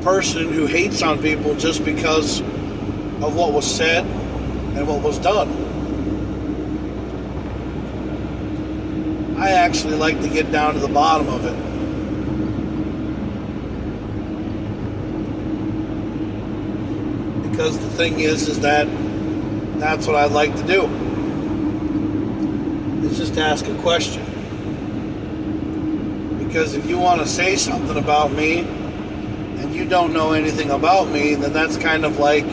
person who hates on people just because of what was said and what was done. I actually like to get down to the bottom of it. Because the thing is that that's what I'd like to do. just ask a question. Because if you want to say something about me and you don't know anything about me, then that's kind of like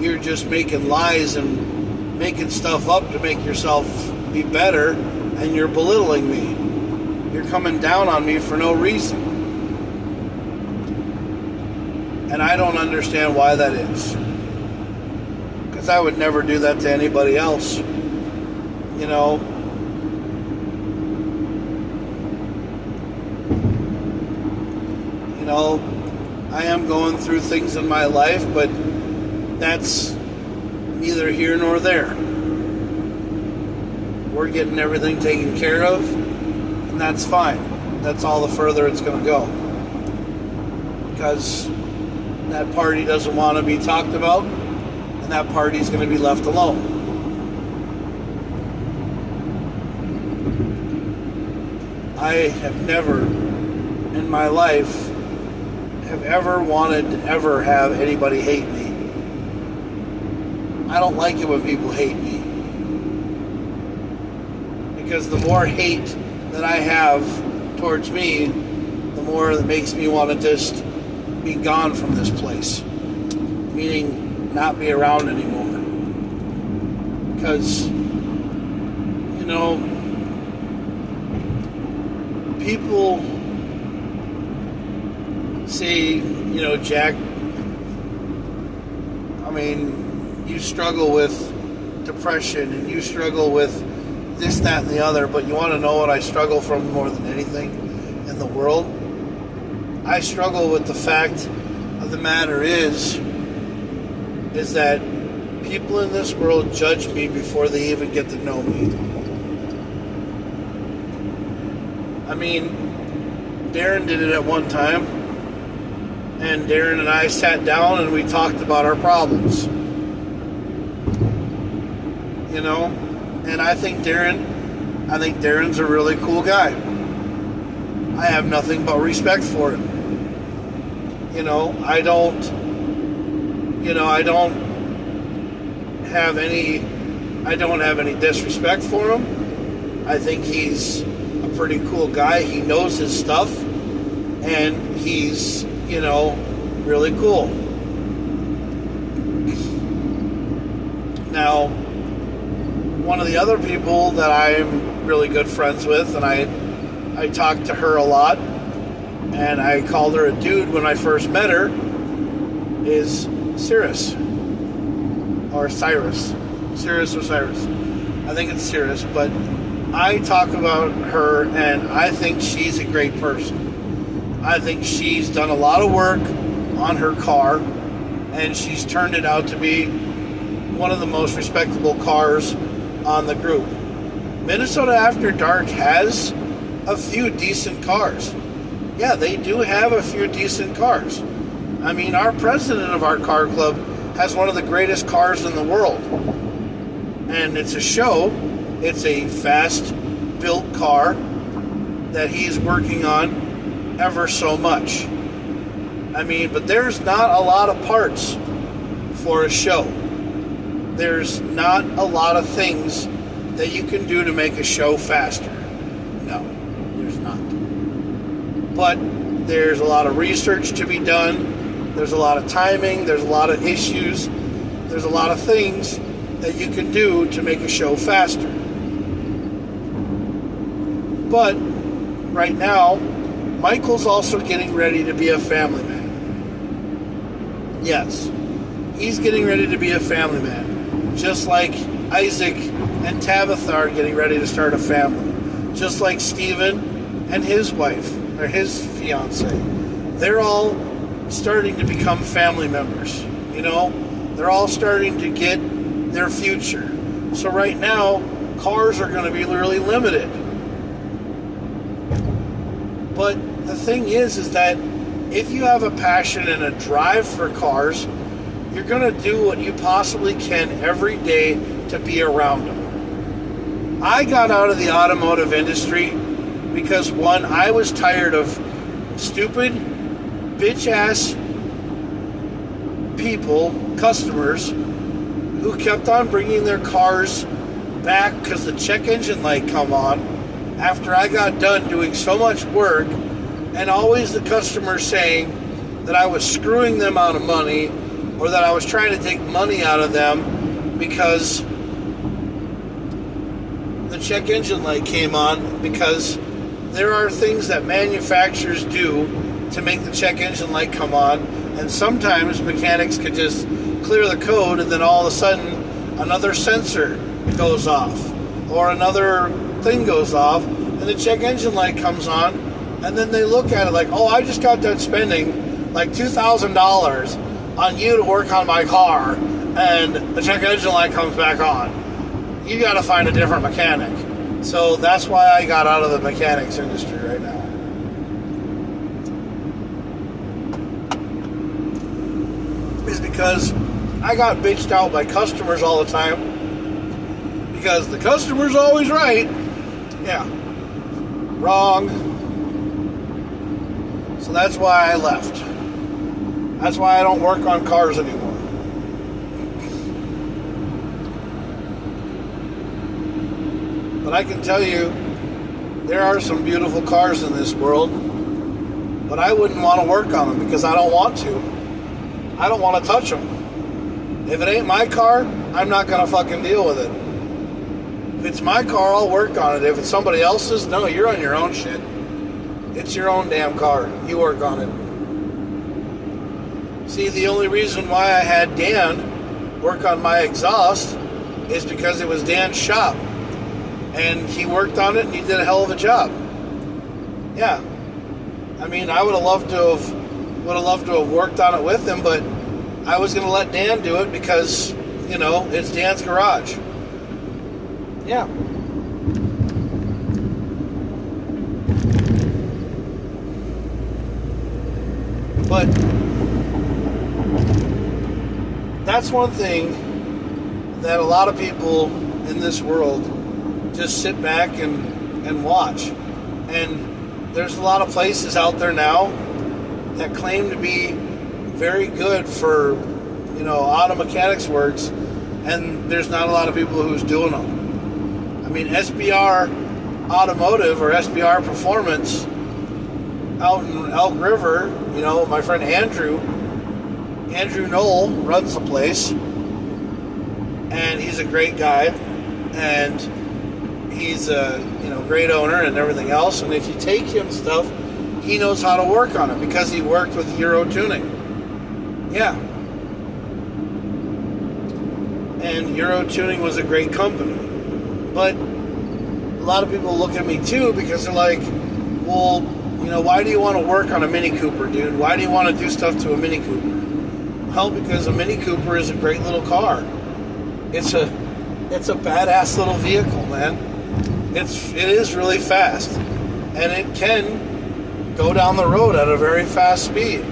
you're just making lies and making stuff up to make yourself be better, and you're belittling me. You're coming down on me for no reason. And I don't understand why that is. Because I would never do that to anybody else. You know, I am going through things in my life, but that's neither here nor there. We're getting everything taken care of, and that's fine. That's all the further it's going to go. Because that party doesn't want to be talked about, and that party's going to be left alone. I have never in my life have ever wanted to ever have anybody hate me. I don't like it when people hate me. Because the more hate that I have towards me, the more it makes me want to just be gone from this place. Meaning not be around anymore. Because, people say, Jack, you struggle with depression and you struggle with this, that, and the other, but you want to know what I struggle from more than anything in the world? I struggle with the fact of the matter is that people in this world judge me before they even get to know me. Darren did it at one time, and Darren and I sat down and we talked about our problems. And I think Darren's a really cool guy. I have nothing but respect for him. I don't have any disrespect for him. I think he's a pretty cool guy. He knows his stuff, and he's, really cool. Now, one of the other people that I'm really good friends with, and I talk to her a lot, and I called her a dude when I first met her, is Cirrus. Or Cyrus. Cirrus or Cyrus. I think it's Cirrus, but I talk about her, and I think she's a great person. I think she's done a lot of work on her car, and she's turned it out to be one of the most respectable cars on the group. Minnesota After Dark has a few decent cars. Yeah, they do have a few decent cars. Our president of our car club has one of the greatest cars in the world. And it's a show. It's a fast-built car that he's working on ever so much. But there's not a lot of parts for a show. There's not a lot of things that you can do to make a show faster. No, there's not. But there's a lot of research to be done. There's a lot of timing. There's a lot of issues. There's a lot of things that you can do to make a show faster. But right now, Michael's also getting ready to be a family man. Yes, he's getting ready to be a family man. Just like Isaac and Tabitha are getting ready to start a family. Just like Stephen and his wife, or his fiance. They're all starting to become family members. They're all starting to get their future. So right now, cars are going to be really limited. But the thing is that if you have a passion and a drive for cars, you're going to do what you possibly can every day to be around them. I got out of the automotive industry because, one, I was tired of stupid, bitch-ass people, customers, who kept on bringing their cars back because the check engine light come on after I got done doing so much work, and always the customer saying that I was screwing them out of money or that I was trying to take money out of them because the check engine light came on, because there are things that manufacturers do to make the check engine light come on, and sometimes mechanics could just clear the code and then all of a sudden another sensor goes off or another thing goes off and the check engine light comes on, and then they look at it like, oh, I just got done spending like $2,000 on you to work on my car and the check engine light comes back on. You got to find a different mechanic. So that's why I got out of the mechanics industry right now. Is because I got bitched out by customers all the time because the customer's always right. Yeah. Wrong. So that's why I left. That's why I don't work on cars anymore. But I can tell you, there are some beautiful cars in this world, but I wouldn't want to work on them because I don't want to. I don't want to touch them. If it ain't my car, I'm not going to fucking deal with it. If it's my car, I'll work on it. If it's somebody else's, no, you're on your own shit. It's your own damn car. You work on it. See, the only reason why I had Dan work on my exhaust is because it was Dan's shop. And he worked on it and he did a hell of a job. Yeah. I mean, I would have loved to have worked on it with him, but I was going to let Dan do it because, you know, it's Dan's garage. Yeah. But that's one thing that a lot of people in this world just sit back and watch. And there's a lot of places out there now that claim to be very good for, you know, auto mechanics works, and there's not a lot of people who's doing them. I mean, SBR Automotive or SBR Performance out in Elk River, you know, my friend Andrew Knoll runs the place, and he's a great guy, and he's a, you know, great owner and everything else. And if you take him stuff, he knows how to work on it because he worked with Euro Tuning. Yeah. And Euro Tuning was a great company. But a lot of people look at me too because they're like, well, you know, why do you want to work on a Mini Cooper, dude? Why do you want to do stuff to a Mini Cooper? Well, because a Mini Cooper is a great little car. It's a badass little vehicle, man. It is really fast, and it can go down the road at a very fast speed.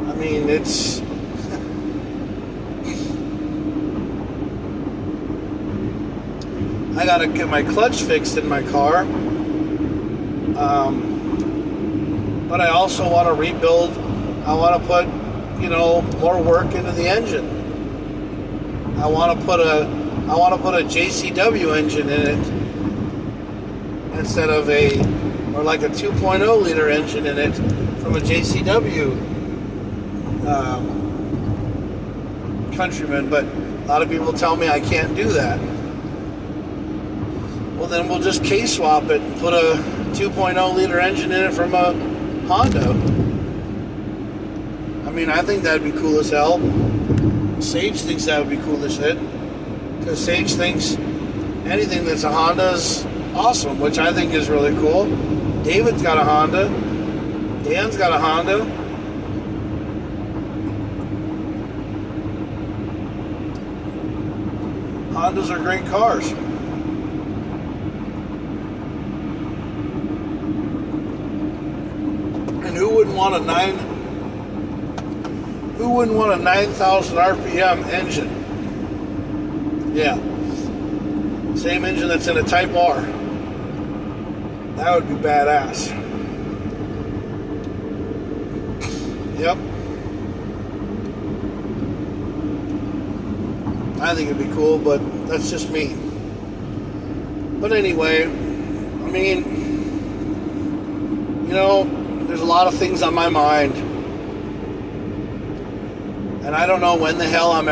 I mean, it's I gotta get my clutch fixed in my car, but I also want to rebuild. I want to put, you know, more work into the engine. I want to put a JCW engine in it instead of or like a 2.0 liter engine in it from a JCW Countryman, but a lot of people tell me I can't do that. Well, then we'll just case swap it and put a 2.0 liter engine in it from a Honda. I mean, I think that'd be cool as hell. Sage thinks that would be cool as shit. Because Sage thinks anything that's a Honda is awesome, which I think is really cool. David's got a Honda. Dan's got a Honda. Hondas are great cars. And who wouldn't want a 9,000 RPM engine? Yeah. Same engine that's in a Type R. That would be badass. Yep. I think it'd be cool, but that's just me. But anyway, I mean, there's a lot of things on my mind. And I don't know when the hell I'm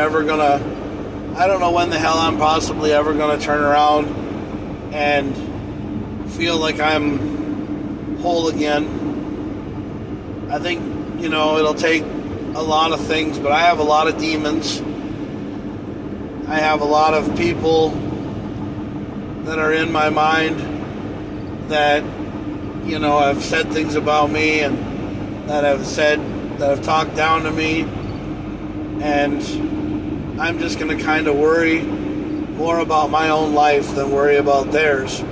possibly ever gonna turn around and feel like I'm whole again. I think, it'll take a lot of things, but I have a lot of demons. I have a lot of people that are in my mind that, have said things about me and that have talked down to me. And I'm just going to kind of worry more about my own life than worry about theirs.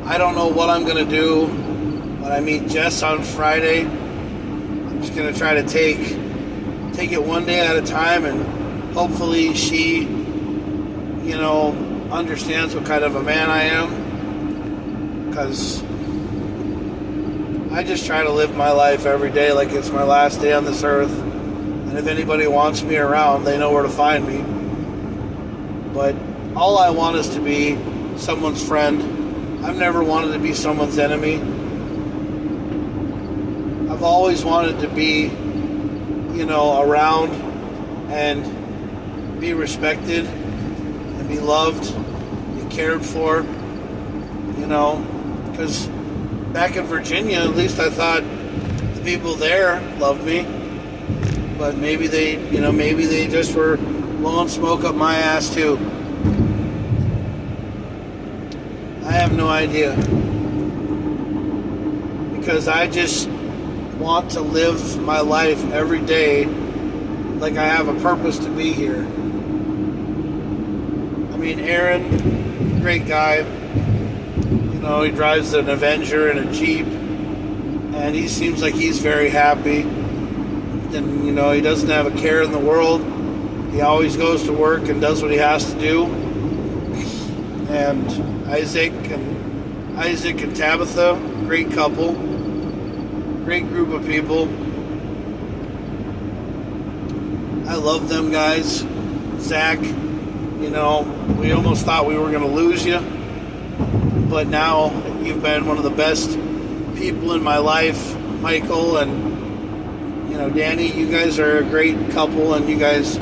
I don't know what I'm going to do when I meet Jess on Friday. I'm just going to try to take it one day at a time, and hopefully she, understands what kind of a man I am. Because I just try to live my life every day like it's my last day on this earth. And if anybody wants me around, they know where to find me. But all I want is to be someone's friend. I've never wanted to be someone's enemy. I've always wanted to be, around and be respected and be loved, be cared for, because back in Virginia, at least I thought the people there loved me. But maybe they just were blowing smoke up my ass too. I have no idea. Because I just want to live my life every day like I have a purpose to be here. I mean, Aaron, great guy. He drives an Avenger and a Jeep. And he seems like he's very happy. And, he doesn't have a care in the world. He always goes to work and does what he has to do. And Isaac and Tabitha, great couple. Great group of people. I love them guys. Zach, we almost thought we were going to lose you. But now you've been one of the best people in my life. Michael and Danny, you guys are a great couple, and you guys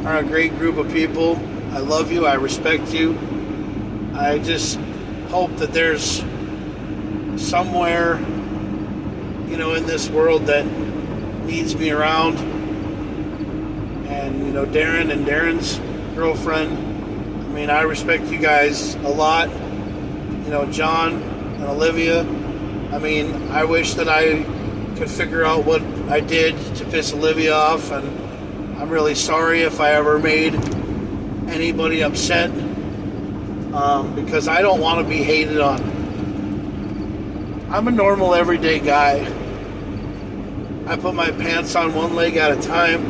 are a great group of people. I love you. I respect you. I just hope that there's somewhere, in this world that needs me around. And, Darren and Darren's girlfriend. I mean, I respect you guys a lot. John and Olivia. I mean, I wish that I could figure out what I did to piss Olivia off, and I'm really sorry if I ever made anybody upset, because I don't want to be hated on. I'm a normal everyday guy. I put my pants on one leg at a time,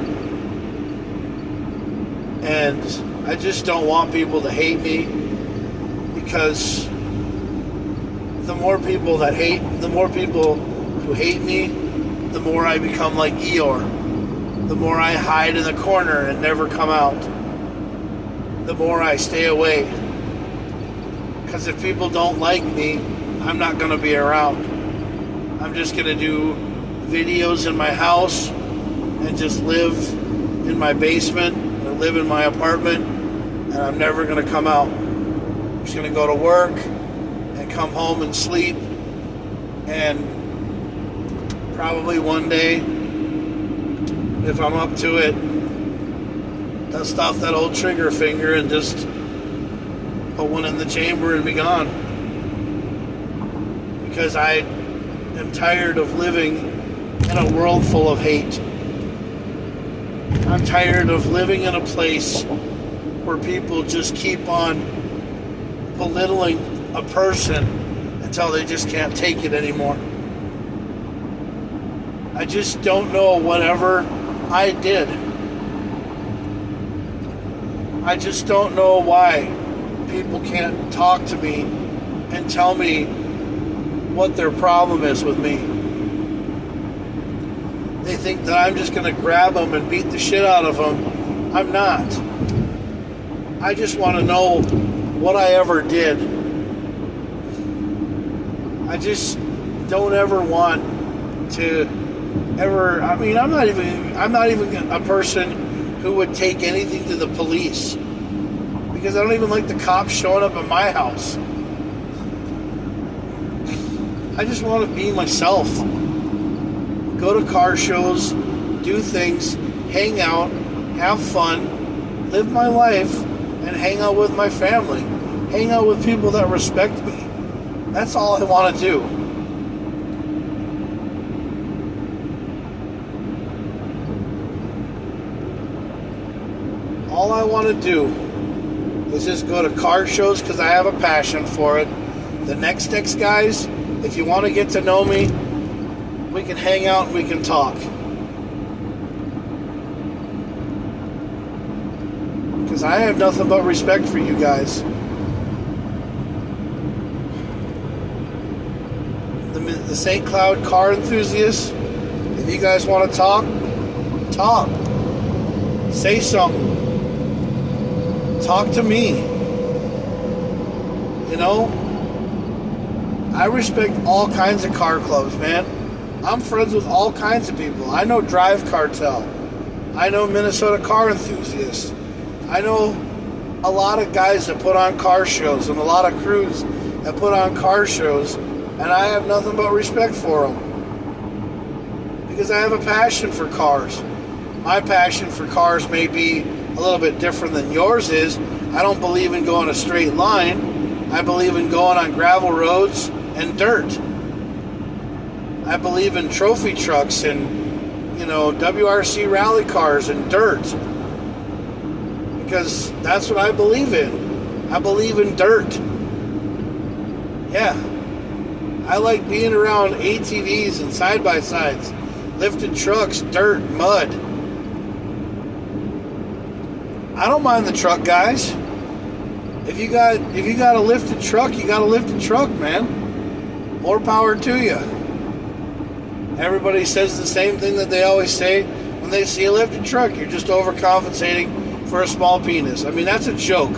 and I just don't want people to hate me, because the more people who hate me, the more I become like Eeyore. The more I hide in the corner and never come out. The more I stay away. Because if people don't like me, I'm not going to be around. I'm just going to do videos in my house and just live in my basement or live in my apartment, and I'm never going to come out. I'm just going to go to work and come home and sleep, and probably one day, if I'm up to it, dust off that old trigger finger and just put one in the chamber and be gone. Because I am tired of living in a world full of hate. I'm tired of living in a place where people just keep on belittling a person until they just can't take it anymore. I just don't know whatever I did. I just don't know why people can't talk to me and tell me what their problem is with me. They think that I'm just going to grab them and beat the shit out of them I'm not. I just want to know what I ever did. I just don't ever want to ever. I mean, I'm not even a person who would take anything to the police, because I don't even like the cops showing up at my house. I just want to be myself. Go to car shows, do things, hang out, have fun, live my life, and hang out with my family. Hang out with people that respect me. That's all I want to do. All I want to do is just go to car shows because I have a passion for it. The Next guys, if you want to get to know me, we can hang out and we can talk. Because I have nothing but respect for you guys. The St. Cloud car enthusiasts, if you guys want to talk. Say something. Talk to me. You know? I respect all kinds of car clubs, man. I'm friends with all kinds of people. I know Drive Cartel. I know Minnesota car enthusiasts. I know a lot of guys that put on car shows and a lot of crews that put on car shows, and I have nothing but respect for them. Because I have a passion for cars. My passion for cars may be a little bit different than yours is. I don't believe in going a straight line. I believe in going on gravel roads and dirt. I believe in trophy trucks and, WRC rally cars and dirt. Because that's what I believe in. I believe in dirt. Yeah. I like being around ATVs and side-by-sides, lifted trucks, dirt, mud. I don't mind the truck guys. If you got a lifted truck, you got a lifted truck, man. More power to you. Everybody says the same thing that they always say when they see a lifted truck. You're just overcompensating for a small penis. I mean, that's a joke.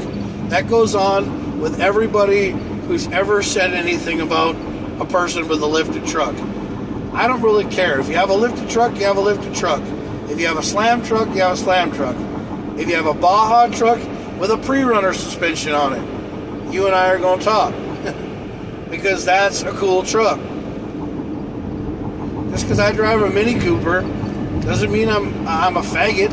That goes on with everybody who's ever said anything about a person with a lifted truck. I don't really care. If you have a lifted truck, you have a lifted truck. If you have a slam truck, you have a slam truck. If you have a Baja truck with a pre-runner suspension on it, you and I are going to talk. Because that's a cool truck. Just because I drive a Mini Cooper doesn't mean I'm a faggot.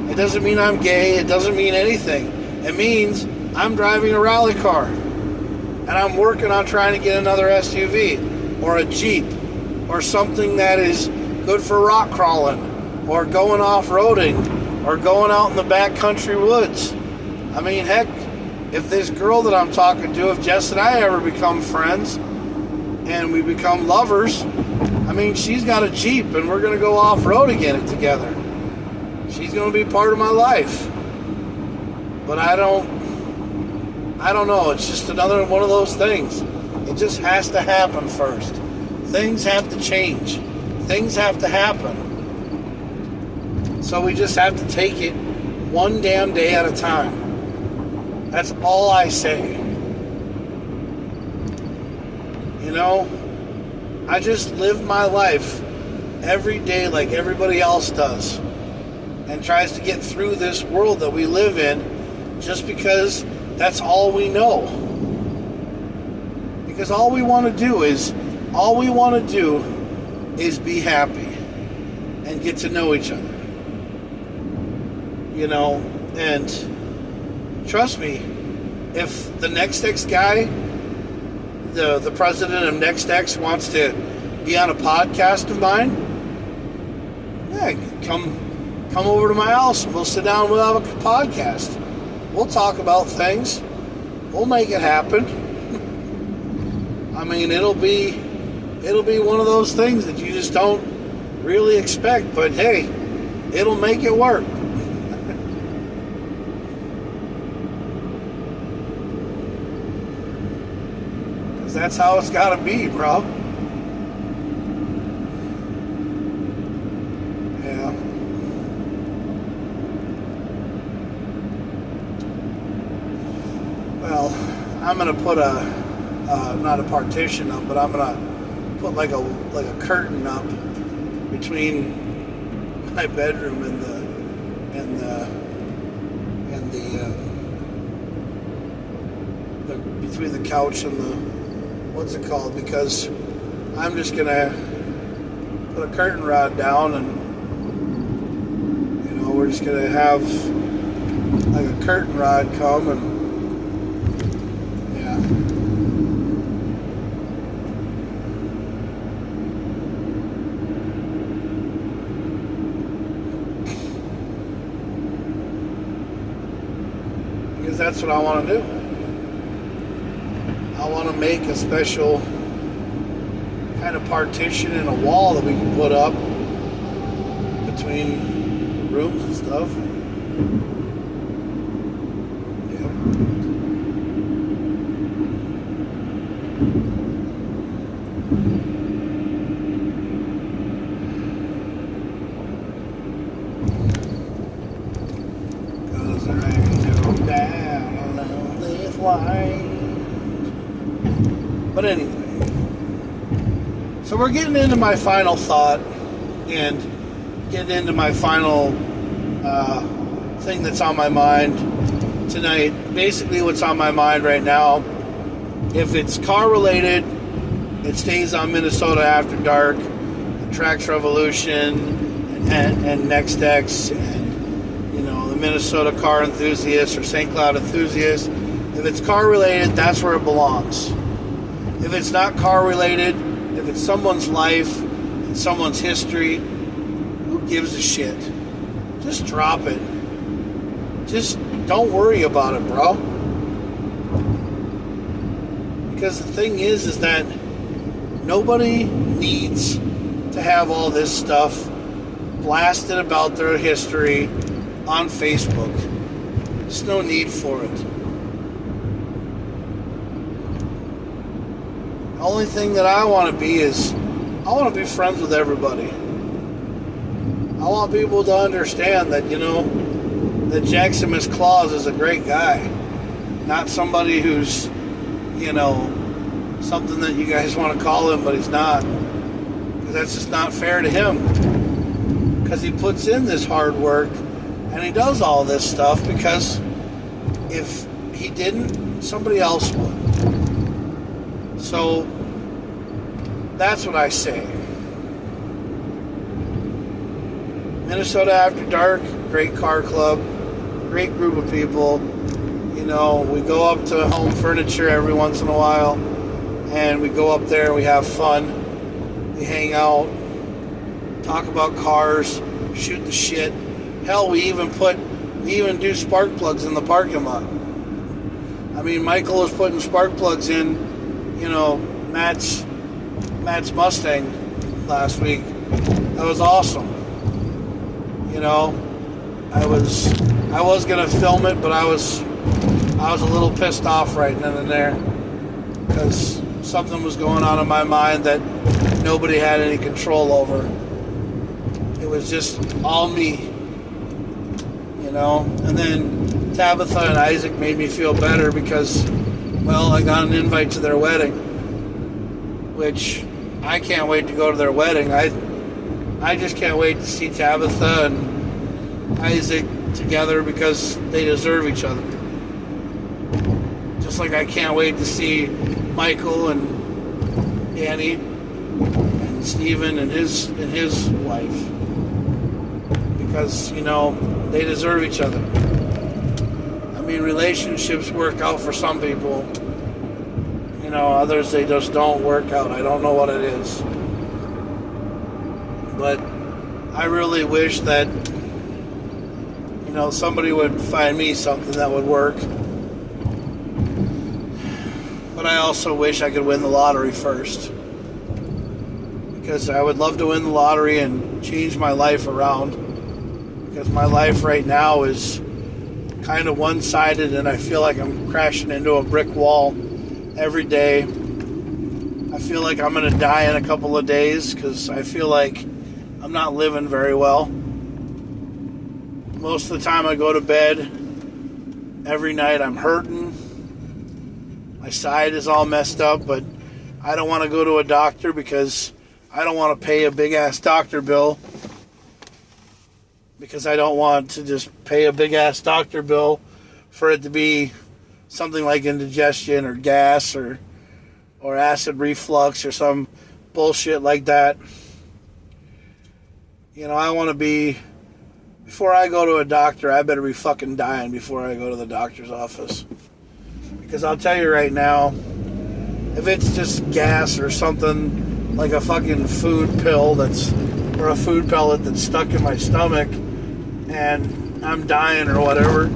It doesn't mean I'm gay. It doesn't mean anything. It means I'm driving a rally car. And I'm working on trying to get another SUV or a Jeep or something that is good for rock crawling or going off-roading or going out in the backcountry woods. I mean, heck, if this girl that I'm talking to, if Jess and I ever become friends and we become lovers, I mean, she's got a Jeep and we're going to go off-road again together. She's going to be part of my life. But I don't know. It's just another one of those things. It just has to happen first. Things have to change. Things have to happen. So we just have to take it one damn day at a time. That's all I say. I just live my life every day like everybody else does and tries to get through this world that we live in just because that's all we know. Because all we want to do is be happy and get to know each other. And trust me, if the Next guy, the president of Next wants to be on a podcast of mine, yeah, come over to my house and we'll sit down and we'll have a podcast. We'll talk about things. We'll make it happen. I mean, it'll be one of those things that you just don't really expect, but hey, it'll make it work. Because that's how it's got to be, bro. Yeah. I'm gonna put not a partition up, but I'm gonna put like a curtain up between my bedroom and the between the couch and the what's it called, because I'm just gonna put a curtain rod down, and we're just gonna have like a curtain rod come, and yeah. Because that's what I want to do. I want to make a special kind of partition in a wall that we can put up between the rooms and stuff. Yeah. Cause I go down along this line. But anyway, so we're getting into my final thought and getting into my final thing that's on my mind tonight. Basically, what's on my mind right now, if it's car related, it stays on Minnesota After Dark, Tracks Revolution, and Next X, and the Minnesota Car Enthusiast or St. Cloud Enthusiast. If it's car related, that's where it belongs. If it's not car related, if it's someone's life and someone's history, who gives a shit? Just drop it. Just don't worry about it, bro. Because the thing is that nobody needs to have all this stuff blasted about their history on Facebook. There's no need for it. The only thing that I want to be is, I want to be friends with everybody. I want people to understand that, that Jackson Claus is a great guy. Not somebody who's, something that you guys want to call him, but he's not. Because that's just not fair to him. Because he puts in this hard work, and he does all this stuff, because if he didn't, somebody else would. So, that's what I say. Minnesota After Dark, great car club, great group of people. We go up to Home Furniture every once in a while, and we go up there, we have fun, we hang out, talk about cars, shoot the shit. Hell, we even do spark plugs in the parking lot. I mean, Michael was putting spark plugs in, Matt's Mustang last week. That was awesome. I was gonna film it, but I was a little pissed off right then and there, because something was going on in my mind that nobody had any control over. It was just all me, And then Tabitha and Isaac made me feel better because, well, I got an invite to their wedding, which I can't wait to go to their wedding. I just can't wait to see Tabitha and Isaac together, because they deserve each other. Just like I can't wait to see Michael and Danny and Steven and his wife, because they deserve each other. I mean, relationships work out for some people. Others, they just don't work out. I don't know what it is. But I really wish that, somebody would find me something that would work. But I also wish I could win the lottery first. Because I would love to win the lottery and change my life around. Because my life right now is kind of one-sided, and I feel like I'm crashing into a brick wall every day. I feel like I'm going to die in a couple of days, because I feel like I'm not living very well. Most of the time I go to bed, every night I'm hurting. My side is all messed up, but I don't want to go to a doctor because I don't want to pay a big-ass doctor bill. Because I don't want to just pay a big-ass doctor bill for it to be something like indigestion or gas or acid reflux or some bullshit like that. You know, I want to be... Before I go to a doctor, I better be fucking dying before I go to the doctor's office. Because I'll tell you right now, if it's just gas or something like a fucking food pill or a food pellet that's stuck in my stomach and I'm dying or whatever,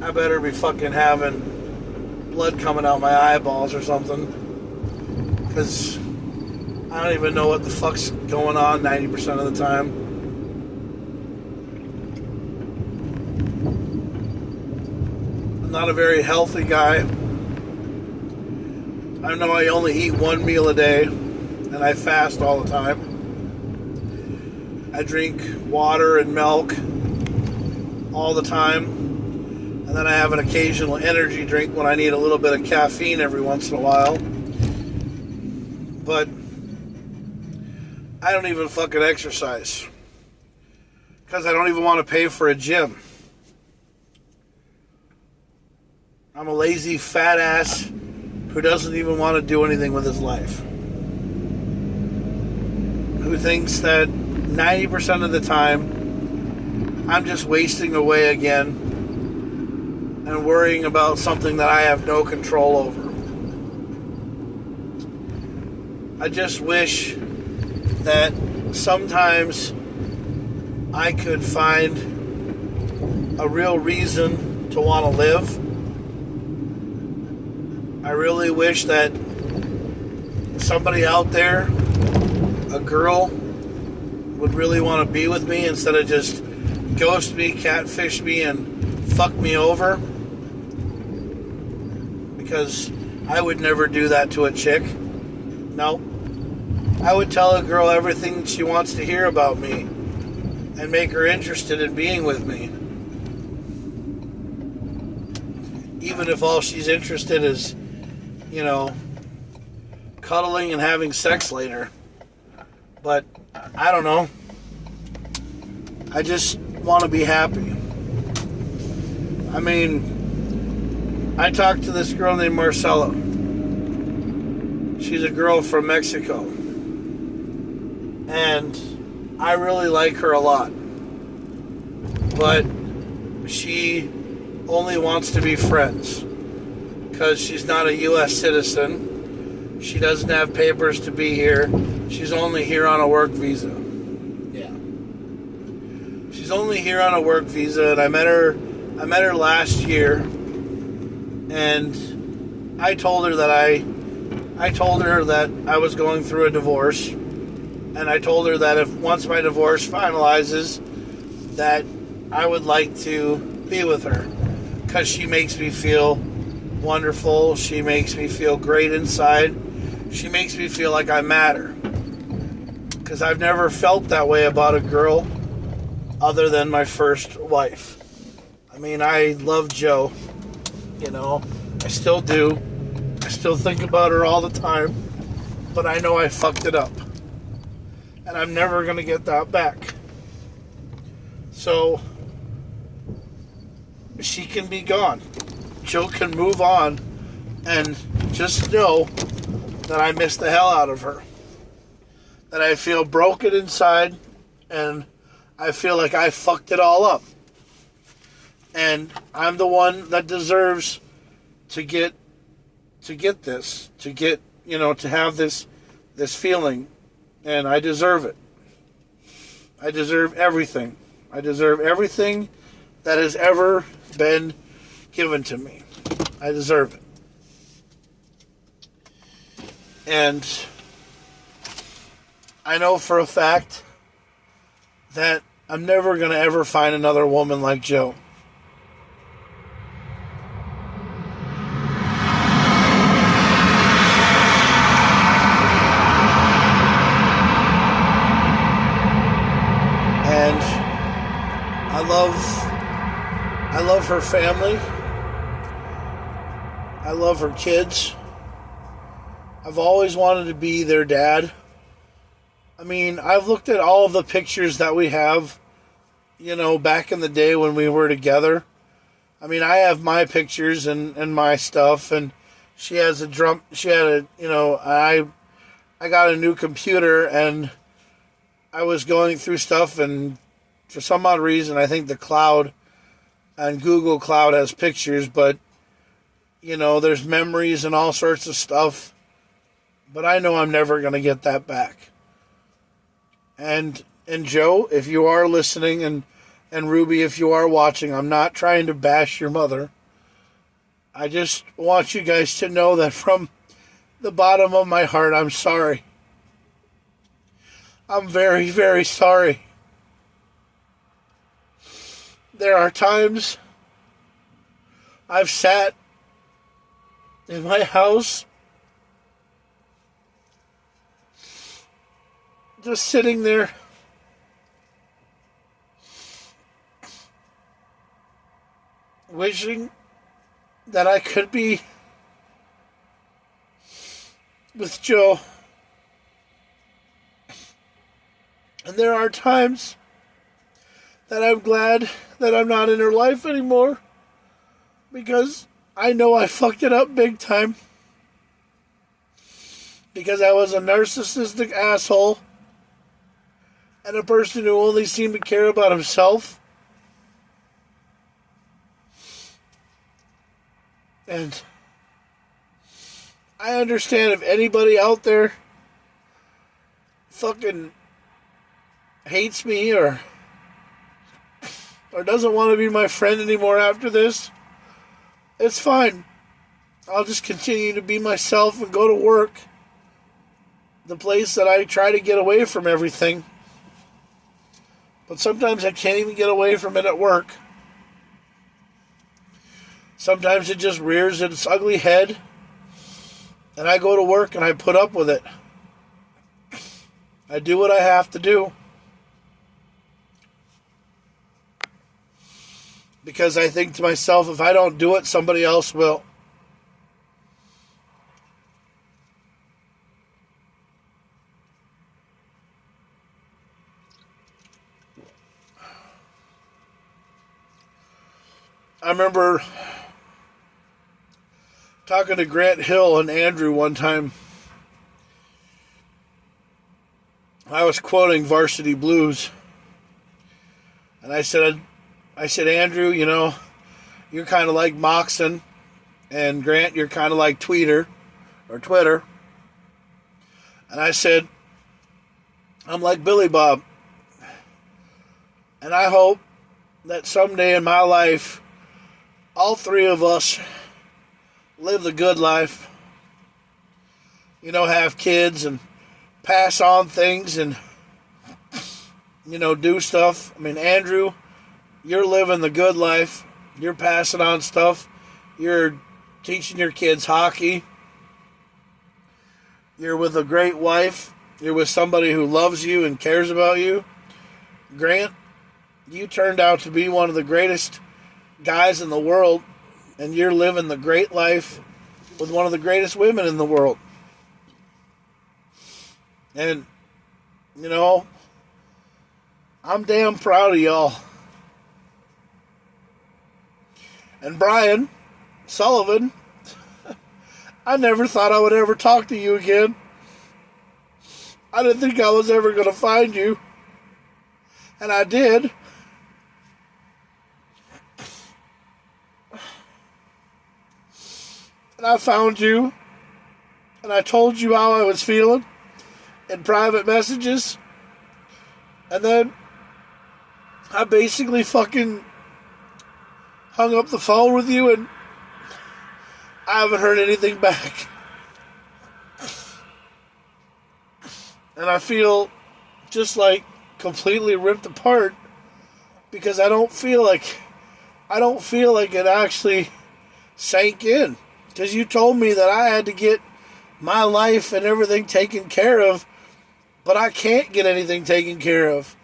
I better be fucking having blood coming out my eyeballs or something. Because I don't even know what the fuck's going on 90% of the time. I'm not a very healthy guy. I know I only eat one meal a day, and I fast all the time. I drink water and milk all the time, and then I have an occasional energy drink when I need a little bit of caffeine every once in a while. But I don't even fucking exercise, because I don't even want to pay for a gym. I'm a lazy fat ass who doesn't even want to do anything with his life. Who thinks that 90% of the time I'm just wasting away again and worrying about something that I have no control over. I just wish that sometimes I could find a real reason to want to live. I really wish that somebody out there, a girl, would really want to be with me instead of just ghost me, catfish me, and fuck me over. Because I would never do that to a chick. No. I would tell a girl everything she wants to hear about me and make her interested in being with me. Even if all she's interested is, you know, cuddling and having sex later. But I don't know. I just want to be happy. I mean, I talked to this girl named Marcella. She's a girl from Mexico. And I really like her a lot. But she only wants to be friends. Because she's not a U.S. citizen. She doesn't have papers to be here. She's only here on a work visa. Yeah. She's only here on a work visa, and I met her last year, and I told her that I was going through a divorce, and I told her that if once my divorce finalizes, that I would like to be with her, because she makes me feel wonderful. She makes me feel great inside. She makes me feel like I matter. Because I've never felt that way about a girl other than my first wife. I mean, I love Jo. You know, I still do. I still think about her all the time. But I know I fucked it up. And I'm never going to get that back. So, she can be gone. Jo can move on and just know that I miss the hell out of her. That I feel broken inside and I feel like I fucked it all up. And I'm the one that deserves to get this, to have this feeling. And I deserve it. I deserve everything. I deserve everything that has ever been given to me. I deserve it. And I know for a fact that I'm never going to ever find another woman like Jo. And I love her family. I love her kids. I've always wanted to be their dad. I mean, I've looked at all of the pictures that we have, back in the day when we were together. I mean, I have my pictures and my stuff, and she had I got a new computer, and I was going through stuff, and for some odd reason, I think the cloud and Google Cloud has pictures, but, there's memories and all sorts of stuff, but I know I'm never going to get that back. And Joe, if you are listening, and Ruby, if you are watching, I'm not trying to bash your mother. I just want you guys to know that from the bottom of my heart, I'm sorry. I'm very, very sorry. There are times I've sat in my house just sitting there wishing that I could be with Joe. And there are times that I'm glad that I'm not in her life anymore, because I know I fucked it up big time, because I was a narcissistic asshole and a person who only seemed to care about himself. And I understand if anybody out there fucking hates me or doesn't want to be my friend anymore after this, it's fine. I'll just continue to be myself and go to work, the place that I try to get away from everything. But sometimes I can't even get away from it at work. Sometimes it just rears its ugly head, and I go to work and I put up with it. I do what I have to do. Because I think to myself, if I don't do it, somebody else will. I remember talking to Grant Hill and Andrew one time. I was quoting Varsity Blues. And I said, Andrew, you're kind of like Moxon. And Grant, you're kind of like Twitter. And I said, I'm like Billy Bob. And I hope that someday in my life, all three of us live the good life. Have kids and pass on things and, do stuff. I mean, Andrew, you're living the good life. You're passing on stuff. You're teaching your kids hockey. You're with a great wife. You're with somebody who loves you and cares about you. Grant, you turned out to be one of the greatest guys in the world, and you're living the great life with one of the greatest women in the world. And, I'm damn proud of y'all. And Brian Sullivan, I never thought I would ever talk to you again. I didn't think I was ever going to find you. And I did. And I found you. And I told you how I was feeling in private messages. And then I basically fucking hung up the phone with you, and I haven't heard anything back. And I feel just like completely ripped apart, because I don't feel like it actually sank in. Because you told me that I had to get my life and everything taken care of, but I can't get anything taken care of.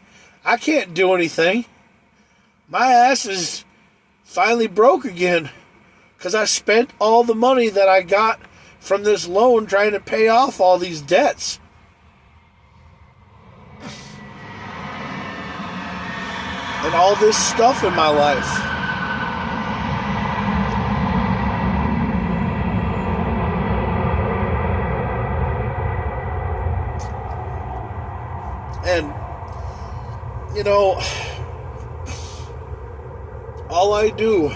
I can't do anything. My ass is finally broke again. Because I spent all the money that I got from this loan trying to pay off all these debts. And all this stuff in my life. And, you know, all I do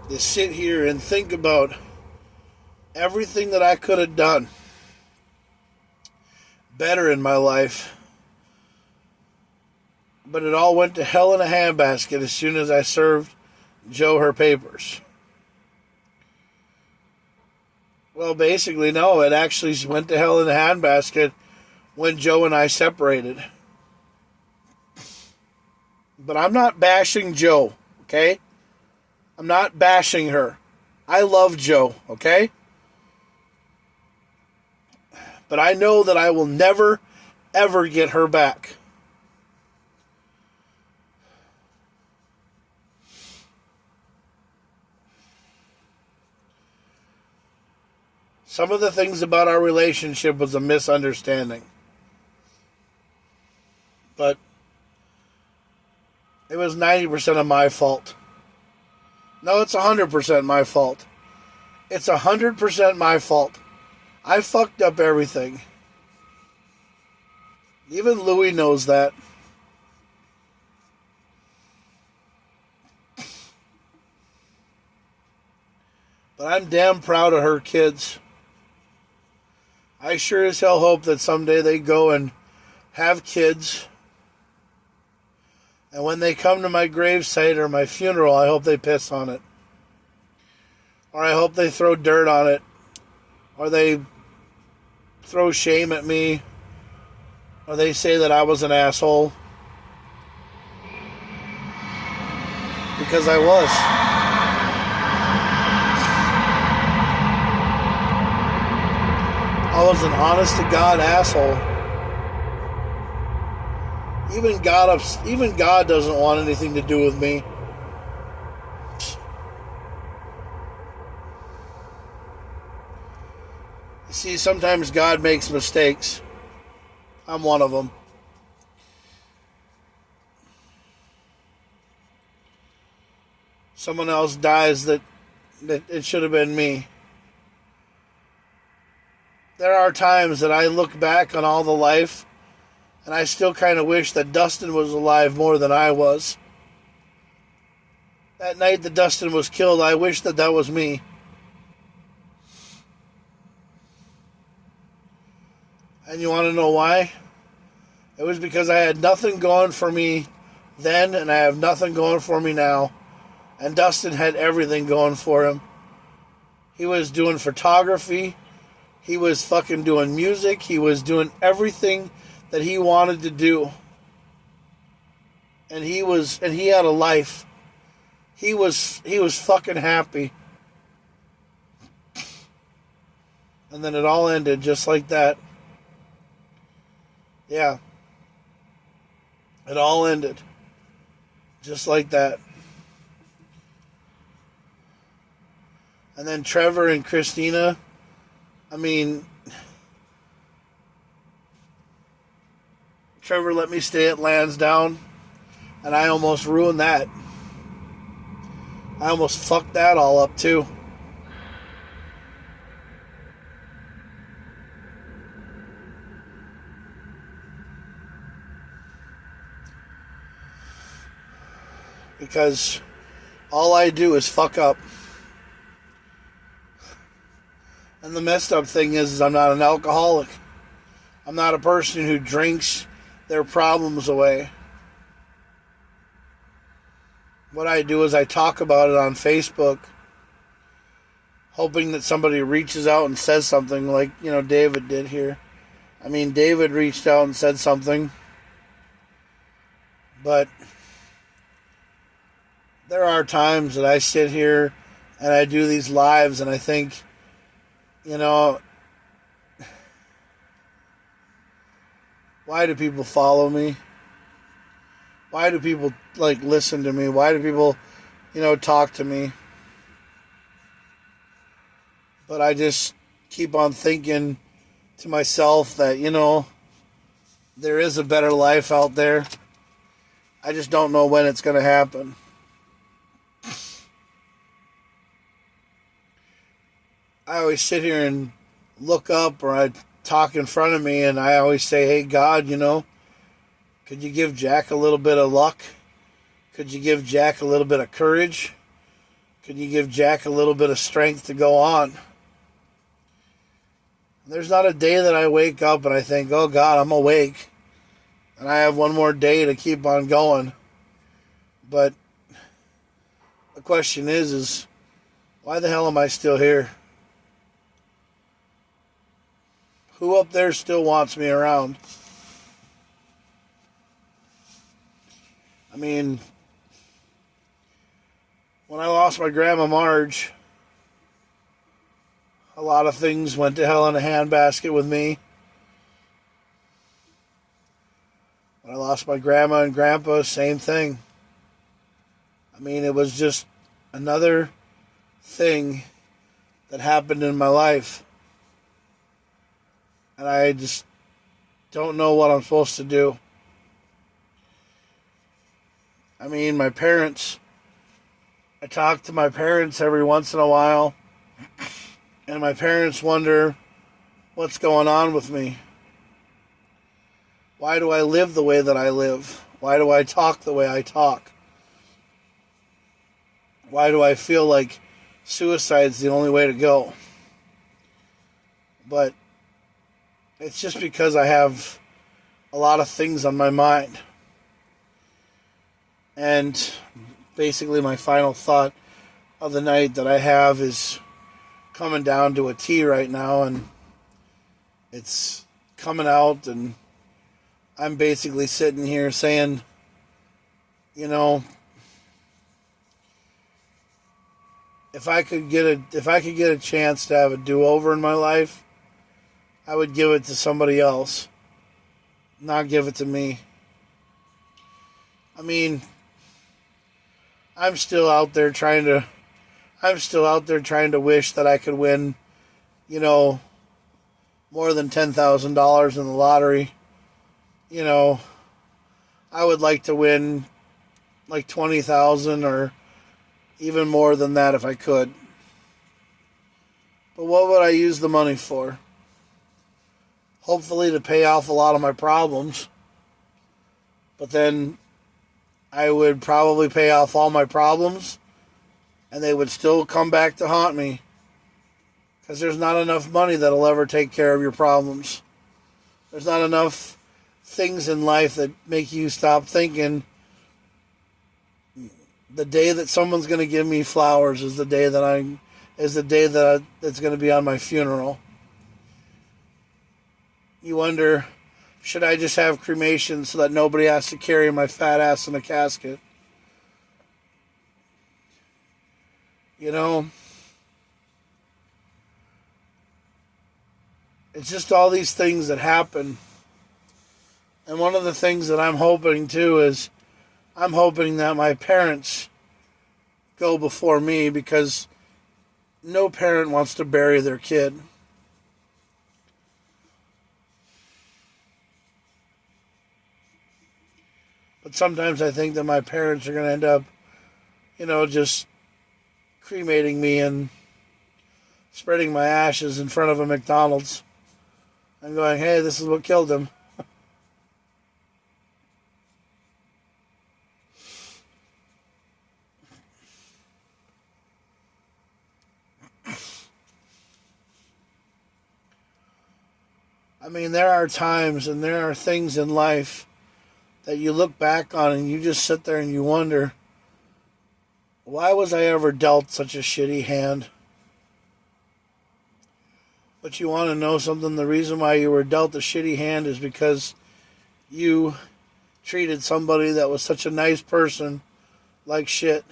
is sit here and think about everything that I could have done better in my life. But it all went to hell in a handbasket as soon as I served Joe her papers. Well, basically, no, it actually went to hell in a handbasket when Joe and I separated. But I'm not bashing Joe, okay? I'm not bashing her. I love Joe, okay? But I know that I will never, ever get her back. Some of the things about our relationship was a misunderstanding. But it was 90% of my fault. No, it's 100% my fault. It's 100% my fault. I fucked up everything. Even Louie knows that. But I'm damn proud of her kids. I sure as hell hope that someday they go and have kids. And when they come to my gravesite or my funeral, I hope they piss on it. Or I hope they throw dirt on it. Or they throw shame at me. Or they say that I was an asshole. Because I was. I was an honest-to-God asshole. Even God doesn't want anything to do with me. You see, sometimes God makes mistakes. I'm one of them. Someone else dies that it should have been me. There are times that I look back on all the life and I still kind of wish that Dustin was alive more than I was. That night that Dustin was killed, I wish that was me. And you want to know why? It was because I had nothing going for me then, and I have nothing going for me now. And Dustin had everything going for him. He was doing photography. He was fucking doing music. He was doing everything that he wanted to do. And he had a life. He was fucking happy. And then it all ended just like that. Yeah. It all ended just like that. And then Trevor and Christina, I mean, Trevor let me stay at Lansdowne, and I almost ruined that. I almost fucked that all up, too. Because all I do is fuck up. And the messed up thing is I'm not an alcoholic. I'm not a person who drinks their problems away. What I do is I talk about it on Facebook, hoping that somebody reaches out and says something like, David did here. I mean, David reached out and said something. But there are times that I sit here and I do these lives and I think, why do people follow me? Why do people listen to me? Why do people, talk to me? But I just keep on thinking to myself that, there is a better life out there. I just don't know when it's going to happen. I always sit here and look up, or I talk in front of me, and I always say, hey, God, could you give Jack a little bit of luck? Could you give Jack a little bit of courage? Could you give Jack a little bit of strength to go on? There's not a day that I wake up and I think, oh God, I'm awake and I have one more day to keep on going. But the question is why the hell am I still here? Who up there still wants me around? I mean, when I lost my grandma Marge, a lot of things went to hell in a handbasket with me. When I lost my grandma and grandpa, same thing. I mean, it was just another thing that happened in my life. And I just don't know what I'm supposed to do. I mean, my parents, I talk to my parents every once in a while, and my parents wonder what's going on with me. Why do I live the way that I live? Why do I talk the way I talk? Why do I feel like suicide's the only way to go? But it's just because I have a lot of things on my mind. And basically my final thought of the night that I have is coming down to a T right now, and it's coming out, and I'm basically sitting here saying, if I could get a chance to have a do-over in my life, I would give it to somebody else, not give it to me. I mean, I'm still out there trying to wish that I could win, more than $10,000 in the lottery. I would like to win like 20,000 or even more than that if I could. But what would I use the money for? Hopefully to pay off a lot of my problems. But then I would probably pay off all my problems and they would still come back to haunt me. Because there's not enough money that'll ever take care of your problems. There's not enough things in life that make you stop thinking the day that someone's going to give me flowers is the day that it's going to be on my funeral. You wonder, should I just have cremation so that nobody has to carry my fat ass in a casket? It's just all these things that happen. And one of the things that I'm hoping too is I'm hoping that my parents go before me, because no parent wants to bury their kid. But sometimes I think that my parents are going to end up, just cremating me and spreading my ashes in front of a McDonald's and going, hey, this is what killed him. I mean, there are times and there are things in life that you look back on and you just sit there and you wonder, why was I ever dealt such a shitty hand? But you want to know something? The reason why you were dealt a shitty hand is because you treated somebody that was such a nice person like shit.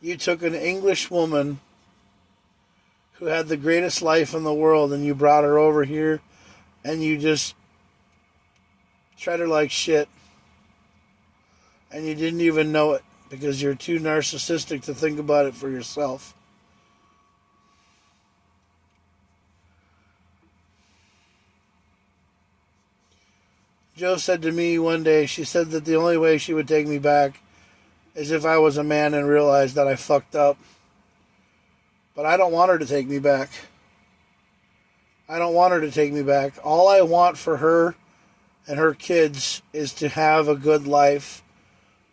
You took an English woman who had the greatest life in the world and you brought her over here and you just treat her like shit. And you didn't even know it because you're too narcissistic to think about it for yourself. Joe said to me one day, she said that the only way she would take me back is if I was a man and realized that I fucked up. But I don't want her to take me back. I don't want her to take me back. All I want for her and her kids is to have a good life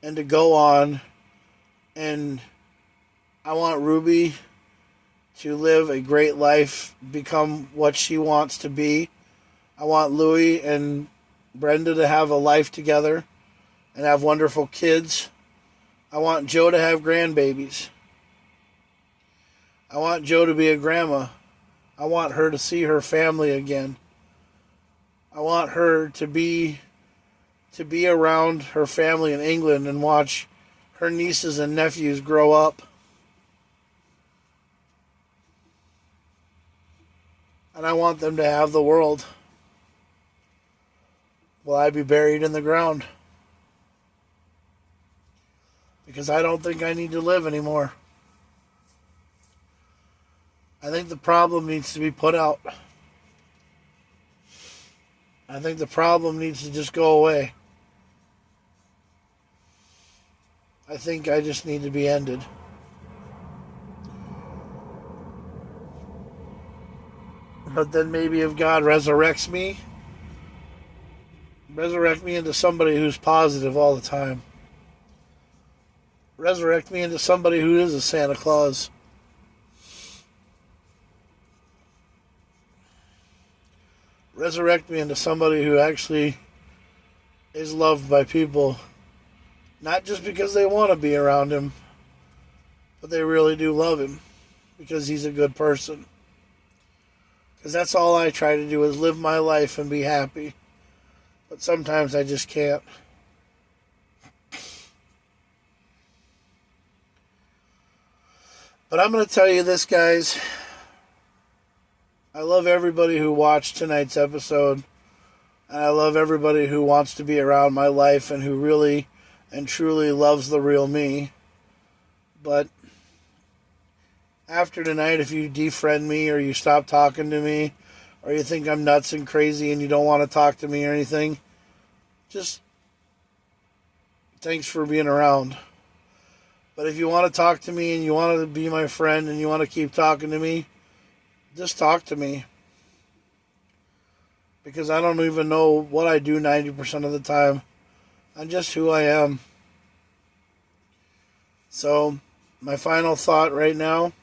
and to go on. And I want Ruby to live a great life, become what she wants to be. I want Louie and Brenda to have a life together and have wonderful kids. I want Joe to have grandbabies. I want Joe to be a grandma. I want her to see her family again. I want her to be around her family in England and watch her nieces and nephews grow up. And I want them to have the world. Will I be buried in the ground? Because I don't think I need to live anymore. I think the problem needs to be put out. I think the problem needs to just go away. I think I just need to be ended. But then maybe if God resurrect me into somebody who's positive all the time. Resurrect me into somebody who is a Santa Claus. Resurrect me into somebody who actually is loved by people. Not just because they want to be around him, but they really do love him because he's a good person. Because that's all I try to do is live my life and be happy. But sometimes I just can't. But I'm going to tell you this, guys. I love everybody who watched tonight's episode. And I love everybody who wants to be around my life and who really and truly loves the real me. But after tonight, if you defriend me or you stop talking to me or you think I'm nuts and crazy and you don't want to talk to me or anything, just thanks for being around. But if you want to talk to me and you want to be my friend and you want to keep talking to me, just talk to me. Because I don't even know what I do 90% of the time. I'm just who I am. So, my final thought right now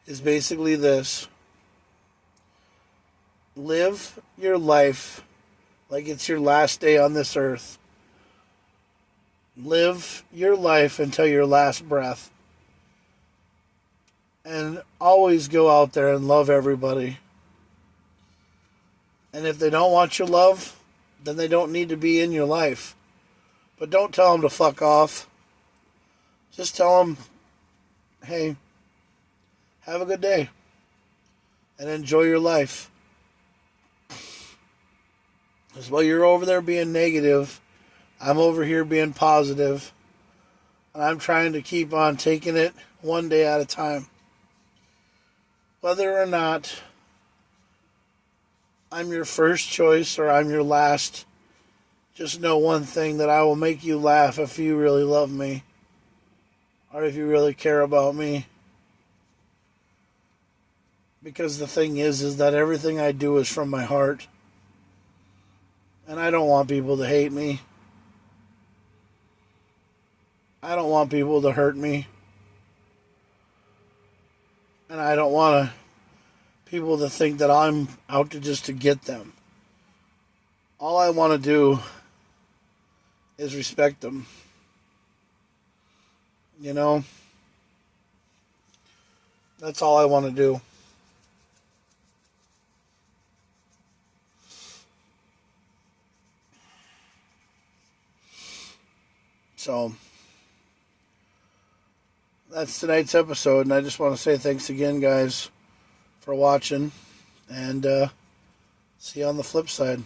is basically this. Live your life like it's your last day on this earth. Live your life until your last breath. And always go out there and love everybody. And if they don't want your love, then they don't need to be in your life. But don't tell them to fuck off. Just tell them, hey, have a good day. And enjoy your life. Because while you're over there being negative, I'm over here being positive. And I'm trying to keep on taking it one day at a time. Whether or not I'm your first choice or I'm your last, just know one thing, that I will make you laugh if you really love me. Or if you really care about me. Because the thing is that everything I do is from my heart. And I don't want people to hate me. I don't want people to hurt me. And I don't want people to think that I'm out to get them. All I want to do is respect them. You know? That's all I want to do. So, that's tonight's episode, and I just want to say thanks again, guys, for watching, and see you on the flip side.